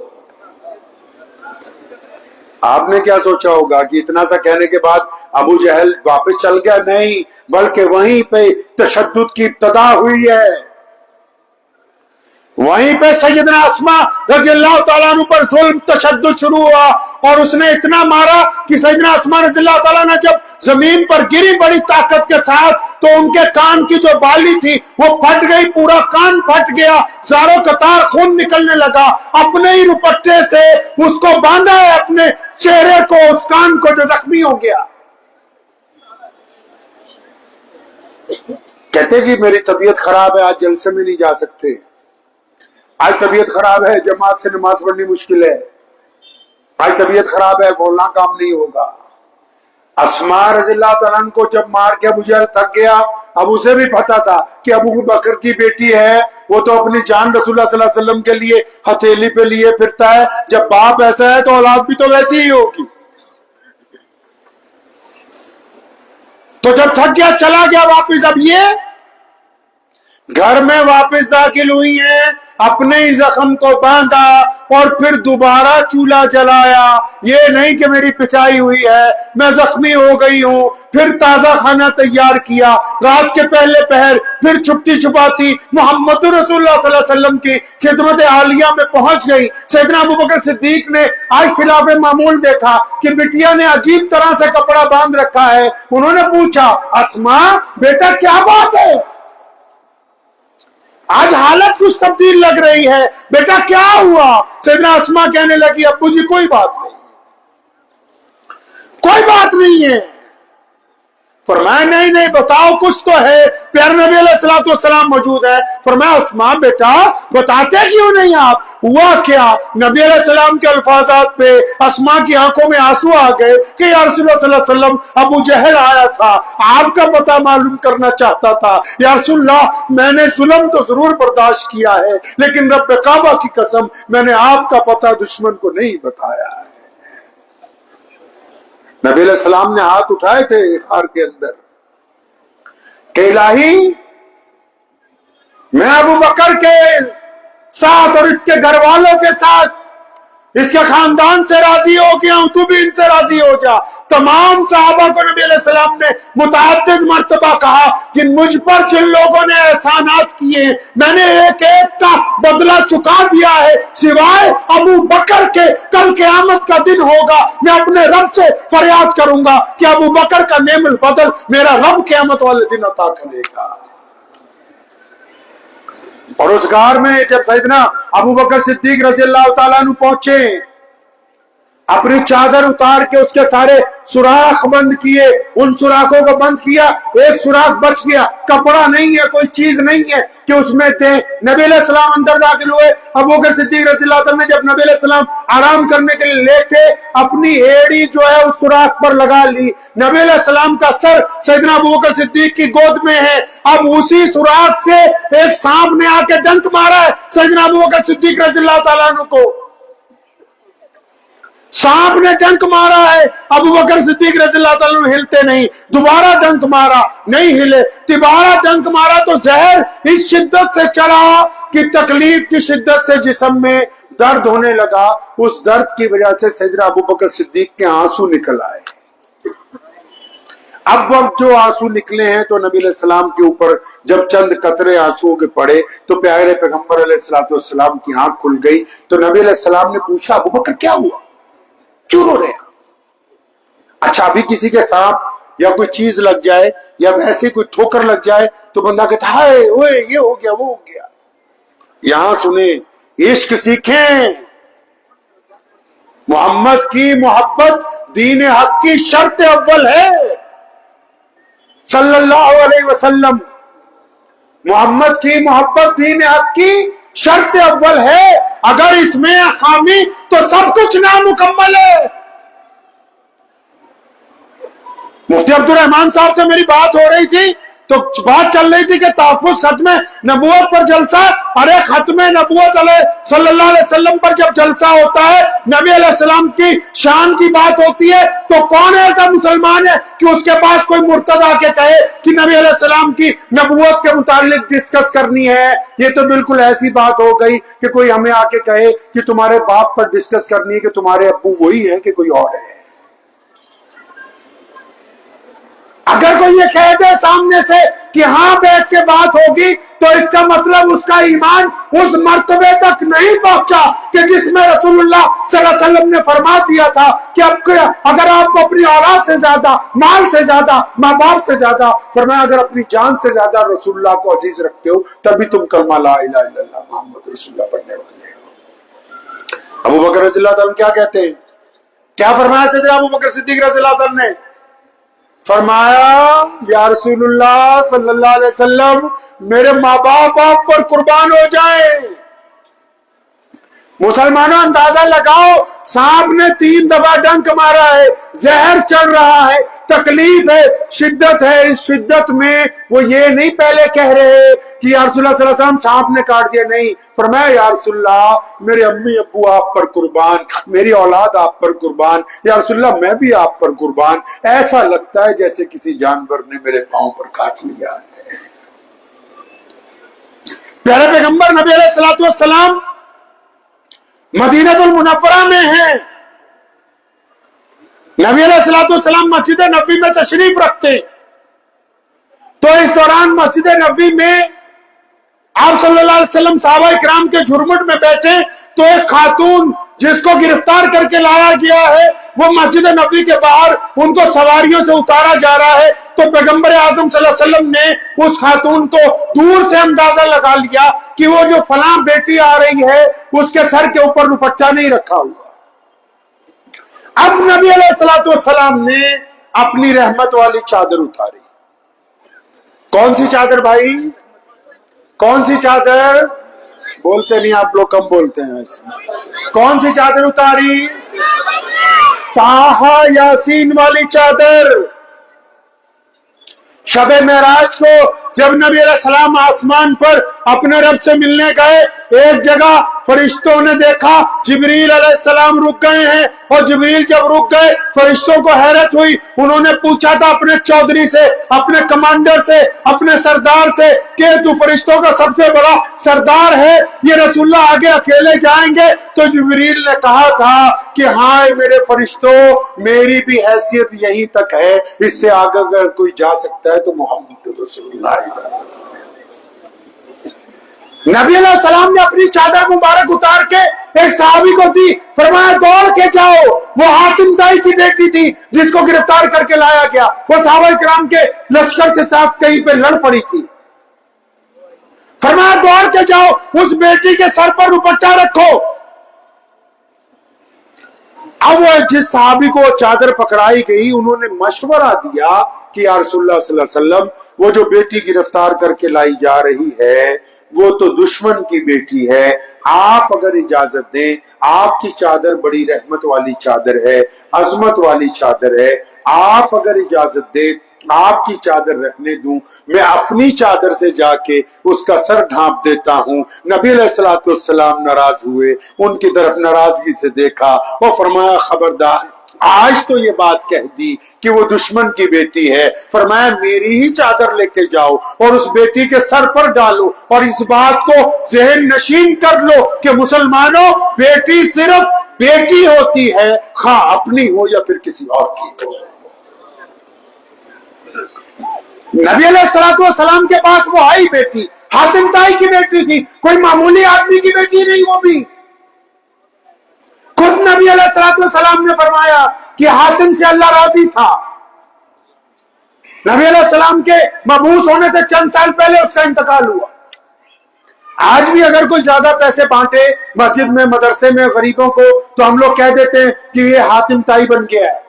آپ نے کیا سوچا ہوگا کہ اتنا سا کہنے کے بعد ابو جہل واپس چل گیا؟ نہیں، بلکہ وہیں پہ تشدد کی ابتدا ہوئی ہے، وہیں پہ سیدنا اسماء رضی اللہ تعالیٰ عنہ پر ظلم تشدد شروع ہوا، اور اس نے اتنا مارا کہ سیدنا اسماء رضی اللہ تعالیٰ عنہ جب زمین پر گری بڑی طاقت کے ساتھ تو ان کے کان کی جو بالی تھی وہ پھٹ گئی، پورا کان پھٹ گیا، زاروں قطار خون نکلنے لگا، اپنے ہی روپٹے سے اس کو باندھا ہے اپنے چہرے کو، اس کان کو جو زخمی ہو گیا۔ کہتے جی میری طبیعت خراب ہے، آج جلسے میں نہیں جا سکتے، آج طبیعت خراب ہے، جماعت سے نماز پڑھنی مشکل ہے، آج طبیعت خراب ہے، بولنا کام نہیں ہوگا۔ اسماء رضی اللہ تعالیٰ عنہ کو جب مار کے ابو جہل تھک گیا، اب اسے بھی پتا تھا کہ ابو بکر کی بیٹی ہے، وہ تو اپنی جان رسول اللہ صلی اللہ علیہ وسلم کے لیے ہتھیلی پہ لیے پھرتا ہے، جب باپ ایسا ہے تو اولاد بھی تو ویسی ہی ہوگی۔ تو جب تھک گیا چلا گیا واپس، اب یہ گھر میں واپس داخل ہوئی ہیں، اپنے ہی زخم کو باندھا اور پھر دوبارہ چولہا جلایا، یہ نہیں کہ میری پٹائی ہوئی ہے، میں زخمی ہو گئی ہوں، پھر تازہ کھانا تیار کیا، رات کے پہلے پہر پھر چھپتی چھپاتی محمد رسول اللہ صلی اللہ علیہ وسلم کی خدمت عالیہ میں پہنچ گئی۔ سیدنا ابو بکر صدیق نے آج خلاف معمول دیکھا کہ بٹیا نے عجیب طرح سے کپڑا باندھ رکھا ہے، انہوں نے پوچھا اسماء بیٹا کیا بات ہے، آج حالت کچھ تبدیل لگ رہی ہے، بیٹا کیا ہوا؟ سیدنا اسماء کہنے لگی ابو جی کوئی بات نہیں، کوئی بات نہیں ہے، فرمایا نہیں نہیں بتاؤ کچھ تو ہے. پیارے نبی علیہ الصلوۃ والسلام موجود ہے. فرمایا اسماء بیٹا بتاتے کیوں نہیں آپ؟ ہوا کیا؟ نبی علیہ السلام کے الفاظات پہ اسماء کی آنکھوں میں آنسو آ گئے کہ یا رسول اللہ صلی اللہ علیہ وسلم ابو جہل آیا تھا آپ کا پتہ معلوم کرنا چاہتا تھا. یا رسول اللہ میں نے ظلم تو ضرور برداشت کیا ہے لیکن رب کعبہ کی قسم میں نے آپ کا پتہ دشمن کو نہیں بتایا ہے. نبی علیہ السلام نے ہاتھ اٹھائے تھے غار کے اندر کہ الہی میں ابو بکر کے ساتھ اور اس کے گھر والوں کے ساتھ اس کے خاندان سے راضی ہو گیا ہوں تو بھی ان سے راضی ہو جا. تمام صحابہ کو نبی علیہ السلام نے متعدد مرتبہ کہا کہ مجھ پر جن لوگوں نے احسانات کیے میں نے ایک ایک کا بدلہ چکا دیا ہے سوائے ابو بکر کے. کل قیامت کا دن ہوگا میں اپنے رب سے فریاد کروں گا کہ ابو بکر کا نعم البدل میرا رب قیامت والے دن عطا کرے گا. اور اس غار میں جب سیدنا ابو بکر صدیق رضی اللہ تعالیٰ عنہ پہنچے اپنی چادر اتار کے اس کے سارے سوراخ بند کیے. ان سوراخوں کو بند کیا ایک سوراخ بچ گیا. کپڑا نہیں ہے کوئی چیز نہیں ہے کہ اس میں تھے. نبی علیہ السلام اندر داخل ہوئے. ابو بکر صدیق رضی اللہ عنہ جب نبی علیہ السلام آرام کرنے کے لیے لیٹے اپنی ایڑی جو ہے اس سوراخ پر لگا لی. نبی علیہ السلام کا سر سیدنا ابو بکر صدیق کی گود میں ہے. اب اسی سوراخ سے ایک سانپ نے آ کے ڈنک مارا ہے سیدنا ابو بکر صدیق رضی اللہ تعالیٰ عنہ کو. سانپ نے ڈنک مارا ہے. ابو بکر صدیق رضی اللہ تعالیٰ عنہ ہلتے نہیں. دوبارہ ڈنک مارا نہیں ہلے. دوبارہ ڈنک مارا تو زہر اس شدت سے چڑھا کہ تکلیف کی شدت سے جسم میں درد ہونے لگا. اس درد کی وجہ سے سیدنا ابو بکر صدیق کے آنسو نکل آئے. اب وقت جو آنسو نکلے ہیں تو نبی علیہ السلام کے اوپر جب چند قطرے آنسو کے پڑے تو پیارے پیغمبر علیہ الصلوۃ والسلام کی آنکھ کھل گئی. تو نبی علیہ السلام نے پوچھا ابو بکر کیا ہوا کیوں رو رہے ہیں؟ اچھا ابھی کسی کے سانپ یا کوئی چیز لگ جائے یا ویسے کوئی ٹھوکر لگ جائے تو بندہ کہتا ہے یہ ہو گیا وہ ہو گیا. یہاں سنیں عشق سیکھیں. محمد کی محبت دین حق کی شرط اول ہے صلی اللہ علیہ وسلم. محمد کی محبت دین حق کی شرط اول ہے. اگر اس میں خامی تو سب کچھ نامکمل ہے. مفتی عبد الرحمان صاحب سے میری بات ہو رہی تھی تو بات چل رہی تھی کہ تحفظ ختم نبوت پر جلسہ. ارے ختم نبوت صلی اللہ علیہ وسلم پر جب جلسہ ہوتا ہے نبی علیہ السلام کی شان کی بات ہوتی ہے تو کون ایسا مسلمان ہے کہ اس کے پاس کوئی مرتد آ کے کہے کہ نبی علیہ السلام کی نبوت کے متعلق ڈسکس کرنی ہے؟ یہ تو بالکل ایسی بات ہو گئی کہ کوئی ہمیں آ کے کہے کہ تمہارے باپ پر ڈسکس کرنی ہے کہ تمہارے ابو وہی ہے کہ کوئی اور ہے. اگر کوئی یہ کہہ دے سامنے سے کہ ہاں بیٹھ کے بات ہوگی تو اس کا مطلب اس کا ایمان اس مرتبے تک نہیں پہنچا کہ جس میں رسول اللہ صلی اللہ علیہ وسلم نے فرما دیا تھا کہ اگر آپ کو اپنی اولاد سے زیادہ مال سے زیادہ ماں باپ سے زیادہ فرمایا اگر اپنی جان سے زیادہ رسول اللہ کو عزیز رکھتے ہو تبھی تم کلمہ لا الہ الا اللہ محمد رسول اللہ پڑھنے والے ہو. ابو بکر رضی اللہ تعالیٰ کیا کہتے ہیں؟ کیا فرمایا سیدنا ابو بکر صدیق رضی اللہ تعالیٰ نے؟ فرمایا یا رسول اللہ صلی اللہ علیہ وسلم میرے ماں باپ آپ پر قربان ہو جائیں. مسلمانوں اندازہ لگاؤ سانپ نے 3 دفعہ ڈنک مارا ہے زہر چڑھ رہا ہے تکلیف ہے شدت ہے. اس شدت میں وہ یہ نہیں پہلے کہہ رہے کہ یا رسول اللہ صلی اللہ علیہ وسلم سانپ نے کاٹ دیا. نہیں فرمایا یا رسول اللہ میرے امی ابو آپ پر قربان میری اولاد آپ پر قربان یا رسول اللہ میں بھی آپ پر قربان. ایسا لگتا ہے جیسے کسی جانور نے میرے پاؤں پر کاٹ لیا ہے. پیارے پیغمبر نبی علیہ الصلوۃ والسلام مدینہ المنورہ میں ہیں. نبی علیہ الصلوۃ والسلام مسجد نبوی میں تشریف رکھتے تو اس دوران مسجد نبوی میں آپ صلی اللہ علیہ وسلم صحابہ کرام کے جھرمٹ میں بیٹھے تو ایک خاتون جس کو گرفتار کر کے لایا گیا ہے وہ مسجد نبوی کے باہر ان کو سواریوں سے اتارا جا رہا ہے. تو پیغمبر اعظم صلی اللہ علیہ وسلم نے اس خاتون کو دور سے اندازہ لگا لیا کہ وہ جو فلاں بیٹی آ رہی ہے اس کے سر کے اوپر دوپٹہ نہیں رکھا ہوا. اب نبی علیہ الصلوۃ والسلام نے اپنی رحمت والی چادر اتاری. کون سی چادر بھائی؟ کون سی چادر؟ بولتے نہیں آپ لوگ، کم بولتے ہیں. کون سی چادر اتاری؟ طٰہٰ یاسین والی چادر. شب معراج کو جب نبی علیہ السلام آسمان پر اپنے رب سے ملنے گئے، ایک جگہ فرشتوں نے دیکھا جبریل علیہ السلام رک گئے ہیں، اور جبریل جب رک گئے فرشتوں کو حیرت ہوئی. انہوں نے پوچھا تھا اپنے چودھری سے، اپنے کمانڈر سے، اپنے سردار سے کہ تو فرشتوں کا سب سے بڑا سردار ہے، یہ رسول اللہ آگے اکیلے جائیں گے؟ تو جبریل نے کہا تھا کہ ہائے میرے فرشتوں، میری بھی حیثیت یہیں تک ہے، اس سے آگے اگر کوئی جا سکتا ہے تو محمد رسول اللہ جا سکتا ہے. نبی علیہ السلام نے اپنی چادر مبارک اتار کے ایک صحابی کو دی، فرمایا دوڑ کے جاؤ. وہ حاتم طائی کی بیٹی تھی جس کو گرفتار کر کے لایا گیا، وہ صحابہ کرام کے لشکر سے ساتھ کہیں پہ لڑ پڑی تھی. فرمایا دوڑ کے جاؤ، اس بیٹی کے سر پر دوپٹہ رکھو. اب وہ جس صحابی کو چادر پکڑائی گئی، انہوں نے مشورہ دیا کہ یا رسول اللہ صلی اللہ علیہ وسلم، وہ جو بیٹی گرفتار کر کے لائی جا رہی ہے وہ تو دشمن کی بیٹی ہے، آپ اگر اجازت دیں، آپ کی چادر بڑی رحمت والی چادر ہے، عظمت والی چادر ہے، آپ اگر اجازت دیں آپ کی چادر رہنے دوں، میں اپنی چادر سے جا کے اس کا سر ڈھانپ دیتا ہوں. نبی علیہ الصلوۃ والسلام ناراض ہوئے، ان کی طرف ناراضگی سے دیکھا اور فرمایا خبردار، آج تو یہ بات کہہ دی کہ وہ دشمن کی بیٹی ہے. فرمایا میری ہی چادر لے کے جاؤ اور اس بیٹی کے سر پر ڈالو، اور اس بات کو ذہن نشین کر لو کہ مسلمانوں، بیٹی صرف بیٹی ہوتی ہے، خواہ اپنی ہو یا پھر کسی اور کی ہو. نبی علیہ الصلوۃ والسلام کے پاس وہ آئی بیٹی، حاتم طائی کی بیٹی تھی، کوئی معمولی آدمی کی بیٹی نہیں. وہ بھی خود نبی علیہ الصلوۃ والسلام نے فرمایا کہ حاتم سے اللہ راضی تھا. نبی علیہ السلام کے مبعوث ہونے سے چند سال پہلے اس کا انتقال ہوا. آج بھی اگر کوئی زیادہ پیسے بانٹے مسجد میں، مدرسے میں غریبوں کو، تو ہم لوگ کہہ دیتے ہیں کہ یہ حاتم طائی بن گیا ہے.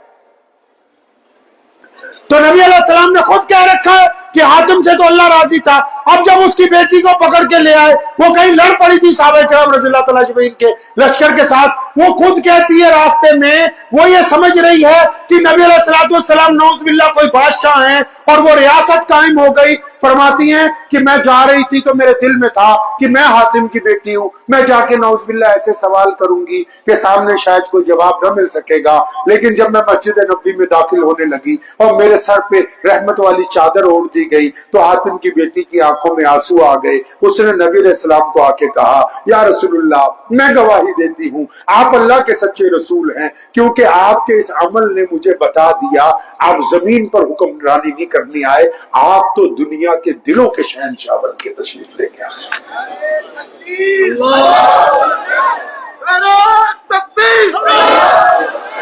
تو نبی علیہ السلام نے خود کہہ رکھا ہے کہ حاتم سے تو اللہ راضی تھا. اب جب اس کی بیٹی کو پکڑ کے لے آئے، وہ کہیں لڑ پڑی تھی صحابہ کرام رضی اللہ تعالیٰ اجمعین کے لشکر کے ساتھ، وہ خود کہتی ہے راستے میں وہ یہ سمجھ رہی ہے کہ نبی علیہ الصلوۃ والسلام نعوذ باللہ کوئی بادشاہ ہیں اور وہ ریاست قائم ہو گئی. فرماتی ہیں کہ میں جا رہی تھی تو میرے دل میں تھا کہ میں حاتم کی بیٹی ہوں، میں جا کے نعوذ باللہ ایسے سوال کروں گی کہ سامنے شاید کوئی جواب نہ مل سکے گا. لیکن جب میں مسجد نبوی میں داخل ہونے لگی اور میرے سر پہ رحمت والی چادر اوڑھ دی گئی تو حاتم کی بیٹی کی آنکھوں میں آنسو آ گئے. اس نے نبی علیہ السلام کو آ کے کہا یا رسول اللہ، میں گواہی دیتی ہوں آپ اللہ کے سچے رسول ہیں، کیونکہ آپ کے اس عمل نے مجھے بتا دیا آپ زمین پر حکمرانی نہیں کرنی آئے، آپ تو دنیا کے دلوں کے شہنشاہ بن کے تشریف لے کے آئے.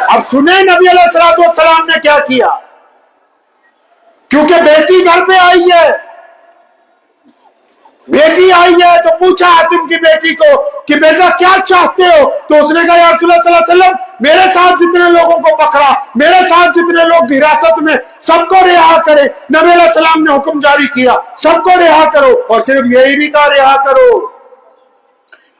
اب سنیں نبی علیہ الصلوۃ والسلام نے کیا کیا. کیونکہ بیٹی گھر پہ آئی ہے، بیٹی آئی ہے تو پوچھا حاتم کی بیٹی کو کہ بیٹا کیا چاہتے ہو؟ تو اس نے کہا یا رسول اللہ صلی اللہ علیہ وسلم، میرے ساتھ جتنے لوگوں کو پکڑا، میرے ساتھ جتنے لوگ حراست میں، سب کو رہا کرے. نبی علیہ السلام نے حکم جاری کیا سب کو رہا کرو، اور صرف یہی نہیں کہا رہا کرو،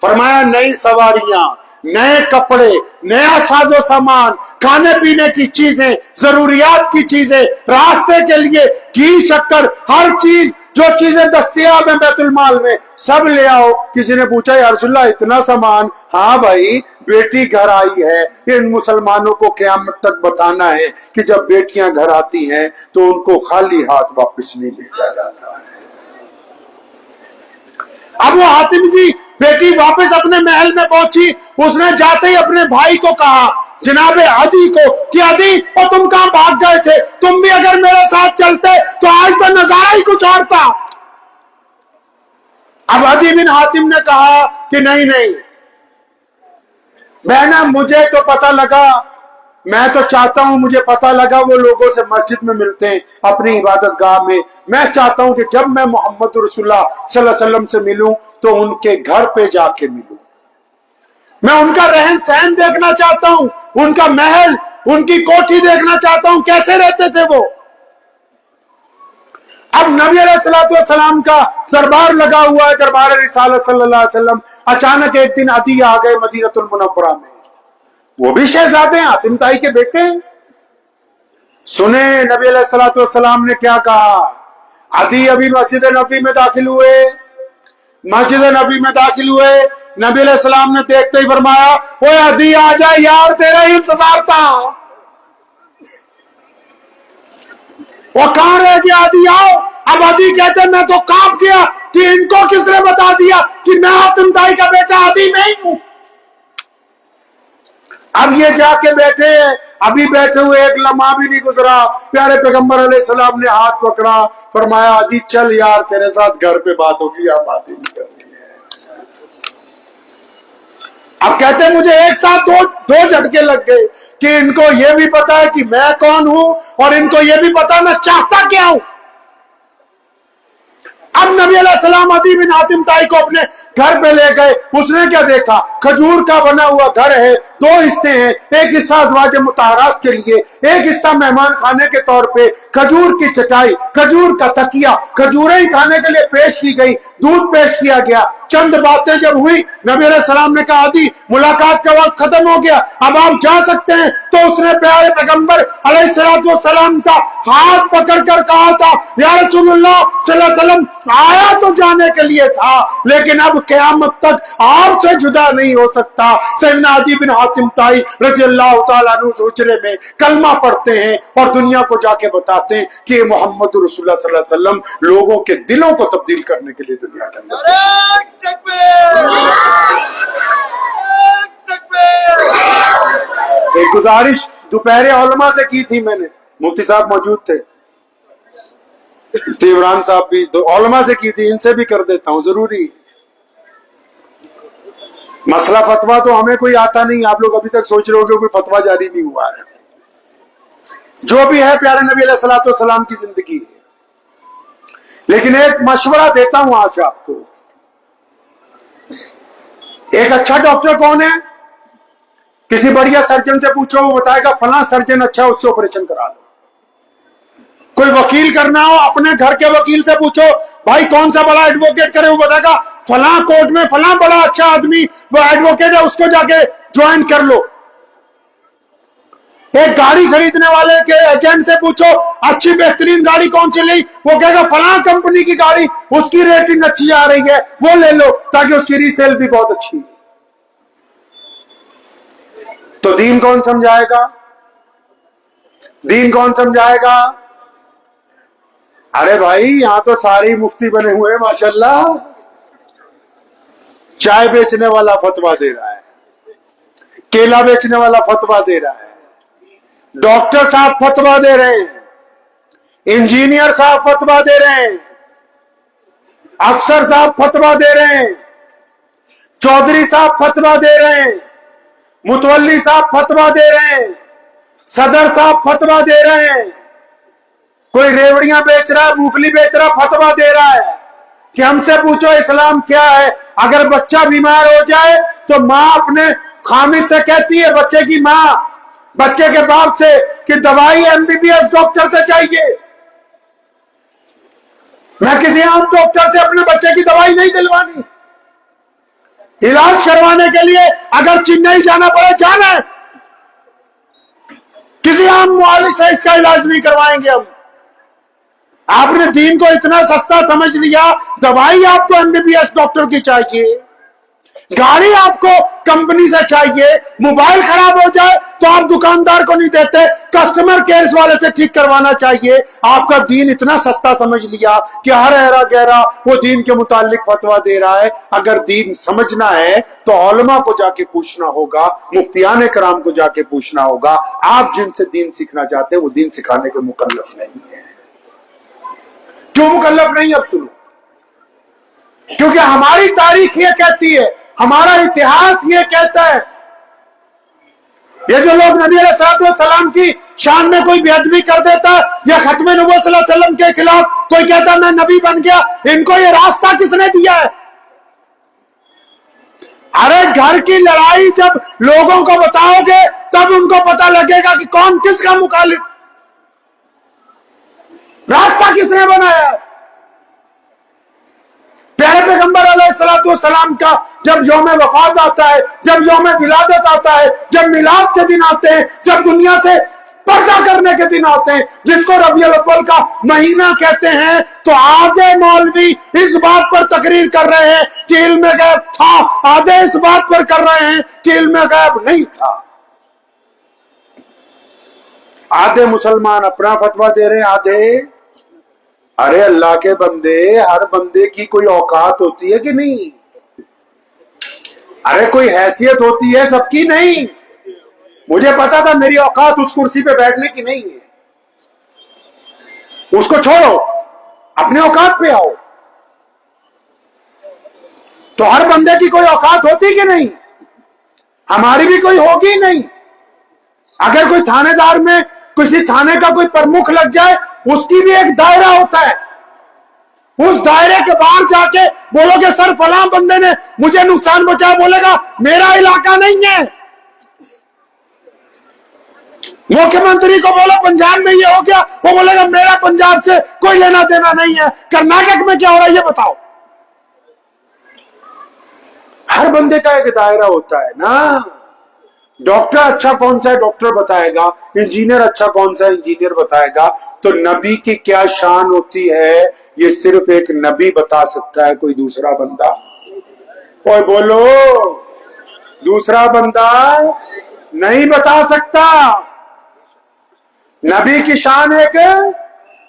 فرمایا نئی سواریاں، نئے کپڑے، نیا ساز و سامان، کھانے پینے کی چیزیں، ضروریات کی چیزیں، راستے کے لیے گھی شکر، ہر چیز جو چیزیں دستیاب ہیں بیت المال میں سب لے آؤ. کسی نے پوچھا یا رسول اللہ اتنا سامان؟ ہاں بھائی، بیٹی گھر آئی ہے، ان مسلمانوں کو قیامت تک بتانا ہے کہ جب بیٹیاں گھر آتی ہیں تو ان کو خالی ہاتھ واپس نہیں بھیجا جاتا ہے. اب وہ حاتم کی بیٹی واپس اپنے محل میں پہنچی، اس نے جاتے ہی اپنے بھائی کو کہا جناب عدی کو کہ عدی اور تم کہاں بھاگ گئے تھے؟ تم بھی اگر میرے ساتھ چلتے تو آج تو نظارہ ہی کچھ اور تھا. اب عدی بن حاتم نے کہا کہ نہیں بہنا، مجھے تو پتہ لگا، میں تو چاہتا ہوں، مجھے پتہ لگا وہ لوگوں سے مسجد میں ملتے ہیں اپنی عبادت گاہ میں چاہتا ہوں کہ جب میں محمد رسول اللہ صلی اللہ علیہ وسلم سے ملوں تو ان کے گھر پہ جا کے ملوں، میں ان کا رہن سہن دیکھنا چاہتا ہوں، ان کا محل ان کی کوٹھی دیکھنا چاہتا ہوں کیسے رہتے تھے وہ. اب نبی علیہ الصلوۃ والسلام کا دربار لگا ہوا ہے, دربار رسالت صلی اللہ علیہ وسلم. اچانک ایک دن عدی آ گئے مدینہ المنورہ میں, وہ بھی شہزادے ہیں, حاتم طائی کے بیٹے ہیں. سنے نبی علیہ الصلوۃ والسلام نے کیا کہا. عدی ابھی مسجد نبی میں داخل ہوئے, مسجد نبی میں داخل ہوئے, نبی علیہ السلام نے دیکھتے ہی فرمایا, اوے عدی آ جا یار, تیرا ہی انتظار تھا. وہ کہاں رہ گیا عدی, آؤ. اب عدی کہتے میں تو کانپ گیا کہ ان کو کس نے بتا دیا کہ میں حاتم طائی کا بیٹا عدی نہیں ہوں. اب یہ جا کے بیٹھے, ابھی بیٹھے ہوئے ایک لمحہ بھی نہیں گزرا, پیارے پیغمبر علیہ السلام نے ہاتھ پکڑا, فرمایا عدی چل یار, تیرے ساتھ گھر پہ بات ہوگی, آپ باتیں نہیں کرنی ہے. اب کہتے ہیں مجھے ایک ساتھ دو جھٹکے لگ گئے کہ ان کو یہ بھی پتا ہے کہ میں کون ہوں, اور ان کو یہ بھی پتا ہے میں چاہتا کیا ہوں. اب نبی علیہ السلام عدی بن حاتم طائی کو اپنے گھر پہ لے گئے. اس نے کیا دیکھا, کھجور کا بنا ہوا گھر ہے, دو حصے ہیں, ایک حصہ ازواج مطہرات کے لیے, ایک حصہ مہمان خانے کے طور پہ. کھجور کی چٹائی, کھجور کا تکیا, کھجوریں ہی کھانے کے لیے پیش کی گئی, دودھ پیش کیا گیا. چند باتیں جب ہوئی, نبی علیہ السلام نے کہا عدی ملاقات کا وقت ختم ہو گیا, اب آپ جا سکتے ہیں. تو اس نے پیارے پیغمبر علیہ السلام کا ہاتھ پکڑ کر کہا تھا, یا رسول اللہ صلی اللہ علیہ وسلم, آیا تو جانے کے لیے تھا, لیکن اب قیامت تک آپ سے جدا نہیں ہو سکتا. سیدنا عدی بن حاتم طائی رضی اللہ تعالیٰ عنہ حجرے میں کلمہ پڑھتے ہیں اور دنیا کو جا کے بتاتے ہیں کہ یہ محمد رسول اللہ صلی اللہ علیہ وسلم لوگوں کے دلوں کو تبدیل کرنے کے لیے دنیا کے اندر. ایک گزارش دوپہر علماء سے کی تھی میں نے, مفتی صاحب موجود تھے, عمران صاحب بھی, علماء سے کی تھی, ان سے بھی کر دیتا ہوں, ضروری. مسئلہ فتویٰ تو ہمیں کوئی آتا نہیں, آپ لوگ ابھی تک سوچ رہے ہو کہ کوئی فتویٰ جاری نہیں ہوا ہے. جو بھی ہے پیارے نبی علیہ الصلوۃ والسلام کی زندگی ہے. لیکن ایک مشورہ دیتا ہوں آج آپ کو. ایک اچھا ڈاکٹر کون ہے, کسی بڑھیا سرجن سے پوچھو, وہ بتائے گا فلاں سرجن اچھا, اس سے آپریشن کرا لو. کوئی وکیل کرنا ہو, اپنے گھر کے وکیل سے پوچھو بھائی کون سا بڑا ایڈوکیٹ کرے, وہ بتائے گا فلاں کورٹ میں فلاں بڑا اچھا آدمی وہ ایڈوکیٹ ہے, اس کو جا کے جوائن کر لو. ایک گاڑی خریدنے والے کے ایجنٹ سے پوچھو اچھی بہترین گاڑی کون سی لی, وہ کہے گا فلاں کمپنی کی گاڑی, اس کی ریٹنگ اچھی آ رہی ہے, وہ لے لو تاکہ اس کی ری سیل بھی بہت اچھی. تو دین کون سمجھائے گا, دین کون سمجھائے گا. ارے بھائی یہاں تو سارے مفتی بنے ہوئے ماشاءاللہ. چائے بیچنے والا فتویٰ دے رہا ہے, کیلا بیچنے والا فتویٰ دے رہا ہے, ڈاکٹر صاحب فتویٰ دے رہے ہیں, انجینئر صاحب فتویٰ دے رہے ہیں, افسر صاحب فتویٰ دے رہے ہیں, چودھری صاحب فتویٰ دے رہے ہیں, متولی صاحب فتویٰ دے رہے ہیں, صدر صاحب فتویٰ دے رہے ہیں, کوئی ریوڑیاں بیچ رہا ہے, موفلی بیچ رہا, فتویٰ دے رہا ہے کہ ہم سے پوچھو اسلام کیا ہے. اگر بچہ بیمار ہو جائے تو ماں اپنے خامد سے کہتی ہے, بچے کی ماں بچے کے باپ سے, کہ دوائی M B B S doctor سے چاہیے. میں کسی عام ڈاکٹر سے اپنے بچے کی دوائی نہیں دلوانی. علاج کروانے کے لیے اگر چنئی جانا پڑے جانا ہے, کسی عام معالج سے اس کا علاج نہیں کروائیں گے ہم. آپ نے دین کو اتنا سستا سمجھ لیا, دوائی آپ کو M B B S doctor کی چاہیے, گاڑی آپ کو کمپنی سے چاہیے, موبائل خراب ہو جائے تو آپ دکاندار کو نہیں دیتے, کسٹمر کیئر والے سے ٹھیک کروانا چاہیے. آپ کا دین اتنا سستا سمجھ لیا کہ ہر ایرا گہرا وہ دین کے متعلق فتویٰ دے رہا ہے. اگر دین سمجھنا ہے تو علماء کو جا کے پوچھنا ہوگا, مفتیان کرام کو جا کے پوچھنا ہوگا. آپ جن سے دین سیکھنا چاہتے ہیں وہ دین سکھانے کے مکلف نہیں ہے. کیوں مکلف نہیں؟ اب سنو. کیونکہ ہماری تاریخ یہ کہتی ہے, ہمارا اتہاس یہ کہتا ہے. یہ جو لوگ نبی علیہ السلام کی شان میں کوئی بے ادبی کر دیتا ہے, یا ختم نبوت صلی اللہ علیہ وسلم کے خلاف کوئی کہتا ہے میں نبی بن گیا, ان کو یہ راستہ کس نے دیا ہے؟ ارے گھر کی لڑائی جب لوگوں کو بتاؤ گے تب ان کو پتا لگے گا کہ کون کس کا مخالف، راستہ کس نے بنایا۔ پیارے پیغمبر علیہ الصلوۃ والسلام کا جب یوم وفات آتا ہے، جب یوم ولادت آتا ہے، جب میلاد کے دن آتے ہیں، جب دنیا سے پردہ کرنے کے دن آتے ہیں، جس کو ربیع الاول کا مہینہ کہتے ہیں، تو آدھے مولوی اس بات پر تقریر کر رہے ہیں کہ علم غیب تھا، آدھے اس بات پر کر رہے ہیں کہ علم غیب نہیں تھا۔ آدھے مسلمان اپنا فتویٰ دے رہے ہیں، آدھے ارے اللہ کے بندے، ہر بندے کی کوئی اوقات ہوتی ہے کہ نہیں؟ ارے کوئی حیثیت ہوتی ہے سب کی؟ نہیں۔ مجھے پتا تھا میری اوقات اس کرسی پہ بیٹھنے کی نہیں ہے، اس کو چھوڑو، اپنے اوقات پہ آؤ۔ تو ہر بندے کی کوئی اوقات ہوتی کہ نہیں؟ ہماری بھی کوئی ہوگی نہیں۔ اگر کوئی تھانے دار میں کسی تھانے کا کوئی پرمکھ لگ جائے، اس کی بھی ایک دائرہ ہوتا ہے، اس دائرے کے باہر جا کے بولو کہ سر فلاں بندے نے مجھے نقصان پہنچایا، بولے گا میرا علاقہ نہیں ہے۔ مکھیہ منتری کو بولو پنجاب میں یہ ہو گیا، وہ بولے گا میرا پنجاب سے کوئی لینا دینا نہیں ہے۔ کرناٹک میں کیا ہو رہا ہے یہ بتاؤ۔ ہر بندے کا ایک دائرہ ہوتا ہے نا۔ ڈاکٹر اچھا کون سا ہے ڈاکٹر بتائے گا، انجینئر اچھا کون سا ہے انجینئر بتائے گا۔ تو نبی کی کیا شان ہوتی ہے یہ صرف ایک نبی بتا سکتا ہے، کوئی دوسرا بندہ، کوئی بولو دوسرا بندہ نہیں بتا سکتا۔ نبی کی شان ایک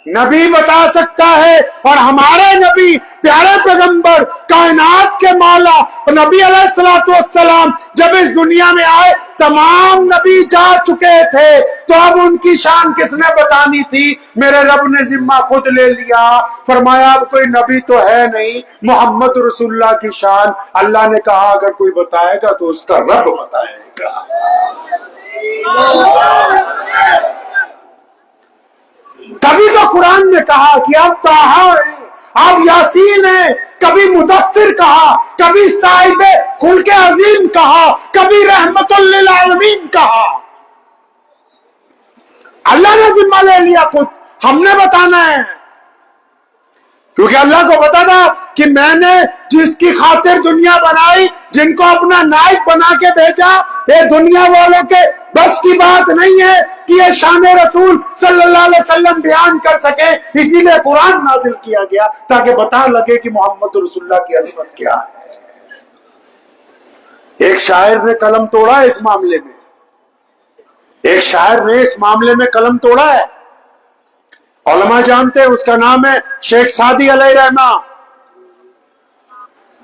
نبی بتا سکتا ہے، اور ہمارے نبی پیارے پیغمبر کائنات کے مولا نبی علیہ الصلوۃ والسلام جب اس دنیا میں آئے تمام نبی جا چکے تھے، تو اب ان کی شان کس نے بتانی تھی؟ میرے رب نے ذمہ خود لے لیا، فرمایا اب کوئی نبی تو ہے نہیں، محمد رسول اللہ کی شان اللہ نے کہا اگر کوئی بتائے گا تو اس کا رب بتائے گا۔ تبھی تو قرآن نے کہا کہ اب طٰہٰ ہے، اب یاسین ہے، کبھی مدثر کہا، کبھی صاحب خلق عظیم کہا، کبھی رحمت للعالمین کہا۔ اللہ نے ذمہ لے لیا خود، ہم نے بتانا ہے، کیونکہ اللہ کو پتا تھا کہ میں نے جس کی خاطر دنیا بنائی، جن کو اپنا نائب بنا کے بھیجا، یہ دنیا والوں کے بس کی بات نہیں ہے کہ یہ شان رسول صلی اللہ علیہ وسلم بیان کر سکے، اسی لیے قرآن نازل کیا گیا تاکہ بتا لگے کہ محمد رسول اللہ کی عظمت کیا ہے۔ ایک شاعر نے قلم توڑا ہے اس معاملے میں، ایک شاعر نے اس معاملے میں قلم توڑا ہے، علماء جانتے ہیں، اس کا نام ہے شیخ سعدی علیہ رحمہ۔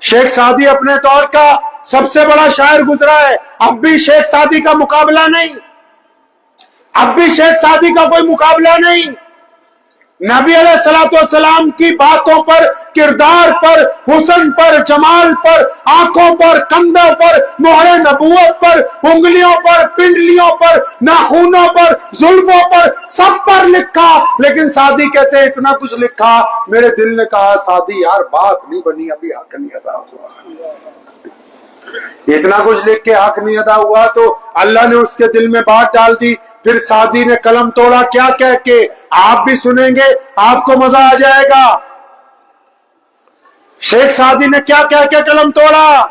شیخ سعدی اپنے دور کا سب سے بڑا شاعر گزرا ہے، اب بھی شیخ سعدی کا مقابلہ نہیں، اب بھی شیخ سعدی کا کوئی مقابلہ نہیں۔ نبی علیہ الصلوۃ والسلام کی باتوں پر، کردار پر، حسن پر، جمال پر، آنکھوں پر، کندھوں پر، مہر نبوت پر، انگلیوں پر، پنڈلیوں پر، ناخنوں پر، زلفوں پر، سب پر لکھا، لیکن سعدی کہتے ہیں اتنا کچھ لکھا، میرے دل نے کہا سعدی یار بات نہیں بنی، ابھی حق نہیں ادا ہوا۔ اتنا کچھ لکھ کے حق نہیں ادا ہوا تو اللہ نے اس کے دل میں بات ڈال دی۔ پھر سعدی نے قلم توڑا، کیا کہہ کے؟ آپ بھی سنیں گے، آپ کو مزہ آ جائے گا۔ شیخ سعدی نے کیا کہہ کے قلم توڑا؟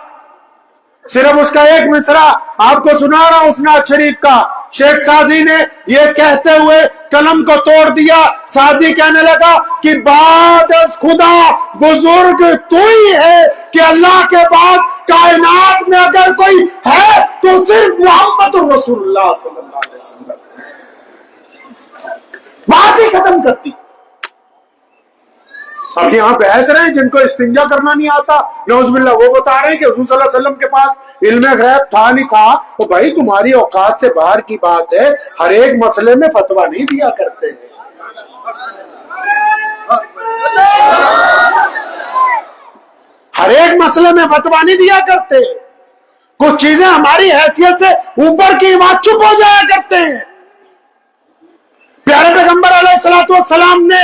صرف اس کا ایک مصرع آپ کو سنا رہا ہوں اس نعت شریف کا۔ شیخ سعدی نے یہ کہتے ہوئے قلم کو توڑ دیا۔ سعدی کہنے لگا کہ بعد از خدا بزرگ تو ہی ہے، کہ اللہ کے بعد کائنات میں اگر کوئی ہے تو صرف محمد رسول اللہ صلی اللہ علیہ وسلم۔ بات ہی ختم کرتی۔ اب یہاں بحث رہے ہیں جن کو استنجا کرنا نہیں آتا، نعوذ باللہ، وہ بتا رہے ہیں کہ حضور صلی اللہ علیہ وسلم کے پاس علم غیب تھا نہیں تھا۔ تو بھائی تمہاری اوقات سے باہر کی بات ہے، ہر ایک مسئلے میں فتویٰ نہیں دیا کرتے۔ ہر ایک مسئلے میں فتویٰ نہیں دیا کرتے، کچھ چیزیں ہماری حیثیت سے اوپر کی بات چپ ہو جایا کرتے ہیں۔ پیارے پیغمبر علیہ الصلوۃ والسلام نے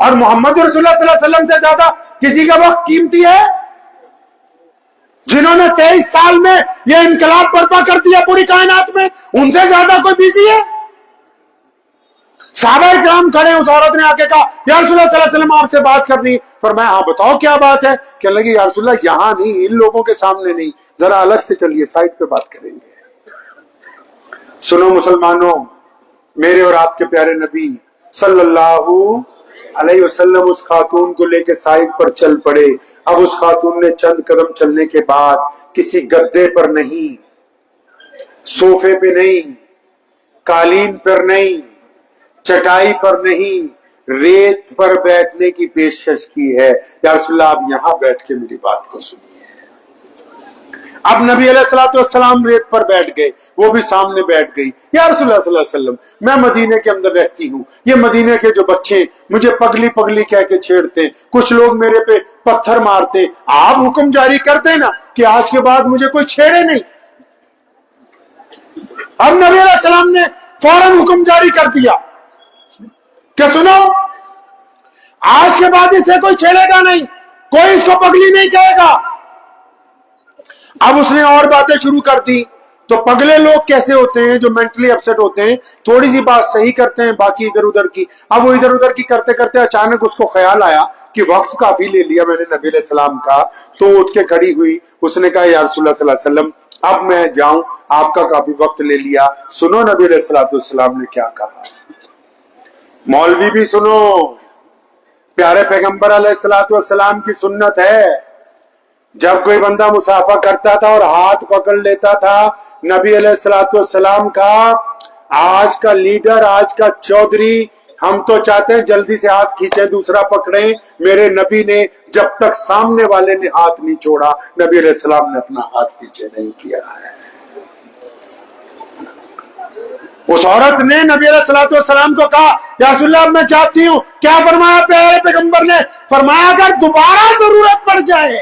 اور محمد رسول اللہ صلی اللہ علیہ وسلم سے زیادہ کسی کا وقت قیمتی ہے؟ جنہوں نے 23 سال میں یہ انقلاب برپا کر دیا پوری کائنات میں، ان سے زیادہ کوئی بزی ہے؟ صحابہ کرام کھڑے، اس عورت نے آ کے کہا یا رسول اللہ صلی اللہ علیہ وسلم آپ سے بات کرنی۔ فرمایا ہاں بتاؤ کیا بات ہے؟ کہنے لگی یا رسول اللہ یہاں نہیں، ان لوگوں کے سامنے نہیں، ذرا الگ سے چلیے، سائڈ پہ بات کریں گے۔ سنو مسلمانوں، میرے اور آپ کے پیارے نبی صلی اللہ علیہ وسلم اس خاتون کو لے کے سائڈ پر چل پڑے۔ اب اس خاتون نے چند قدم چلنے کے بعد کسی گدے پر نہیں، صوفے پہ نہیں، قالین پر نہیں، چٹائی پر نہیں، ریت پر بیٹھنے کی پیشکش کی ہے۔ یا رسول اللہ آپ یہاں بیٹھ کے میری بات کو سنیے۔ اب نبی علیہ الصلوۃ والسلام ریت پر بیٹھ گئے، وہ بھی سامنے بیٹھ گئی۔ یا رسول اللہ صلی اللہ علیہ وسلم میں مدینے کے اندر رہتی ہوں، یہ مدینے کے جو بچے مجھے پگلی پگلی کہہ کے چھیڑتے، کچھ لوگ میرے پہ پتھر مارتے، آپ حکم جاری کرتے نا کہ آج کے بعد مجھے کوئی چھیڑے نہیں۔ اب نبی علیہ السلام نے فوراً حکم جاری کر دیا کہ سنو، آج کے بعد اسے کوئی چھیڑے گا نہیں، کوئی اس کو پگلی نہیں کہے گا۔ اب اس نے اور باتیں شروع کر دی۔ تو پگلے لوگ کیسے ہوتے ہیں؟ جو مینٹلی اپسٹ ہوتے ہیں، تھوڑی سی بات صحیح کرتے ہیں، باقی ادھر ادھر کی۔ اب وہ ادھر ادھر کی کرتے کرتے اچانک اس کو خیال آیا کہ وقت کافی لے لیا میں نے نبی علیہ السلام کا، تو اٹھ کے کھڑی ہوئی، اس نے کہا یا رسول اللہ صلی اللہ علیہ وسلم اب میں جاؤں، آپ کا کافی وقت لے لیا۔ سنو نبی علیہ السلام نے کیا کہا، مولوی بھی سنو، پیارے پیغمبر علیہ السلام کی سنت ہے، جب کوئی بندہ مسافہ کرتا تھا اور ہاتھ پکڑ لیتا تھا نبی علیہ السلام کا، آج کا لیڈر، آج کا چودھری، ہم تو چاہتے ہیں جلدی سے ہاتھ کھینچے دوسرا پکڑیں، میرے نبی نے جب تک سامنے والے نے ہاتھ نہیں چھوڑا نبی علیہ السلام نے اپنا ہاتھ پیچھے نہیں کیا ہے۔ اس عورت نے نبی علیہ السلام کو کہا یا رسول اللہ میں چاہتی ہوں، کیا فرمایا پیارے پیغمبر نے؟ فرمایا اگر دوبارہ ضرورت پڑ جائے،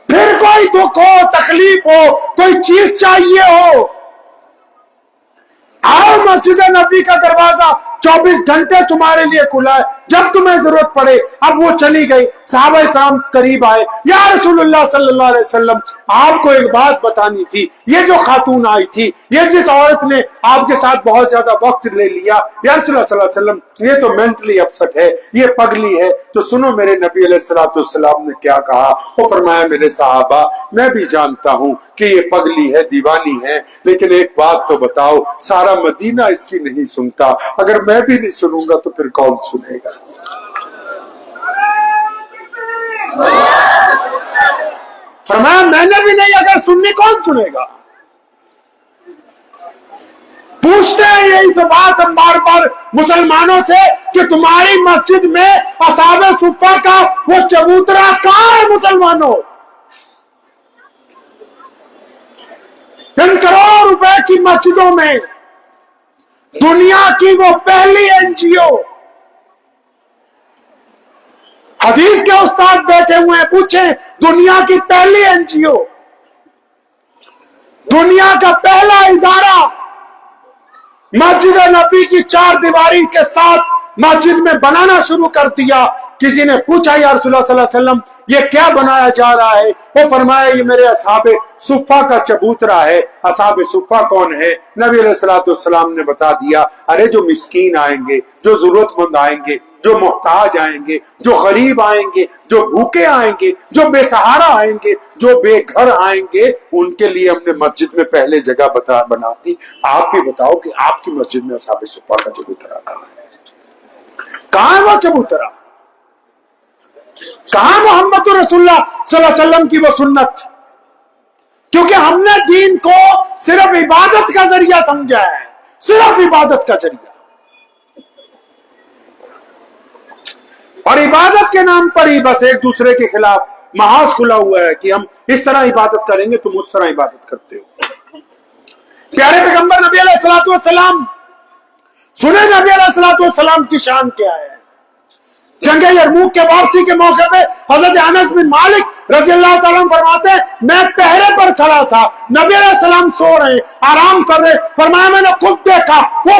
پھر کوئی دکھ ہو، تکلیف ہو، کوئی چیز چاہیے ہو، آؤ مسجد نبی کا دروازہ 24 گھنٹے تمہارے لیے کھلا ہے، جب تمہیں ضرورت پڑے۔ اب وہ چلی گئی، صحابہ کرام قریب آئے، یا رسول اللہ صلی اللہ علیہ وسلم آپ کو ایک بات بتانی تھی، یہ جو خاتون آئی تھی، یہ جس عورت نے آپ کے ساتھ بہت زیادہ وقت لے لیا، یا رسول اللہ صلی اللہ علیہ وسلم یہ تو مینٹلی اپسٹ ہے، یہ پگلی ہے۔ تو سنو میرے نبی علیہ السلام نے کیا کہا، وہ فرمایا میرے صحابہ میں بھی جانتا ہوں کہ یہ پگلی ہے، دیوانی ہے، لیکن ایک بات تو بتاؤ، سارا مدینہ اس کی نہیں سنتا، اگر میں بھی نہیں سنوں گا تو پھر کون سنے گا؟ فرمایا میں نے بھی نہیں، اگر سننی کون سنے گا؟ پوچھتے ہیں یہی تو بات ہم بار بار مسلمانوں سے کہ تمہاری مسجد میں اصحاب صفہ کا وہ چبوترا کہاں ہے مسلمانوں؟ ان کروڑ روپے کی مسجدوں میں دنیا کی وہ پہلی این جی او، حدیث کے استاد بیٹھے ہوئے ہیں، پوچھیں دنیا کی پہلی این جی او، دنیا کا پہلا ادارہ مسجد نبی کی 4 دیواری کے ساتھ مسجد میں بنانا شروع کر دیا۔ کسی نے پوچھا یا رسول اللہ صلی اللہ علیہ وسلم یہ کیا بنایا جا رہا ہے؟ وہ فرمایا یہ میرے اصحاب صفہ کا چبوترا ہے۔ اصحاب صفہ کون ہے؟ نبی علیہ السلام نے بتا دیا، ارے جو مسکین آئیں گے، جو ضرورت مند آئیں گے، جو محتاج آئیں گے، جو غریب آئیں گے، جو بھوکے آئیں گے، جو بے سہارا آئیں گے، جو بے گھر آئیں گے، ان کے لیے ہم نے مسجد میں پہلے جگہ بنا دی۔ آپ بھی بتاؤ کہ آپ کی مسجد میں اصحاب صفہ کا چبوترا کہاں ہے؟ کہاں ہے وہ چبوترا؟ کہاں محمد رسول اللہ صلی اللہ علیہ وسلم کی وہ سنت؟ کیونکہ ہم نے دین کو صرف عبادت کا ذریعہ سمجھا ہے، صرف عبادت کا ذریعہ، اور عبادت کے نام پر ہی بس ایک دوسرے کے خلاف محاذ کھلا ہوا ہے کہ ہم اس طرح عبادت کریں گے، تم اس طرح عبادت کرتے ہو۔ پیارے پیغمبر نبی علیہ السلام، سنیں نبی علیہ السلام کی شان کیا ہے۔ جنگ یرموک کے واپسی کے موقع پہ حضرت انس بن مالک رضی اللہ تعالیٰ عنہ فرماتے ہیں میں پہرے پر کھڑا تھا، نبی علیہ السلام سو رہے، آرام کر رہے، فرمایا میں نے خود دیکھا وہ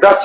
10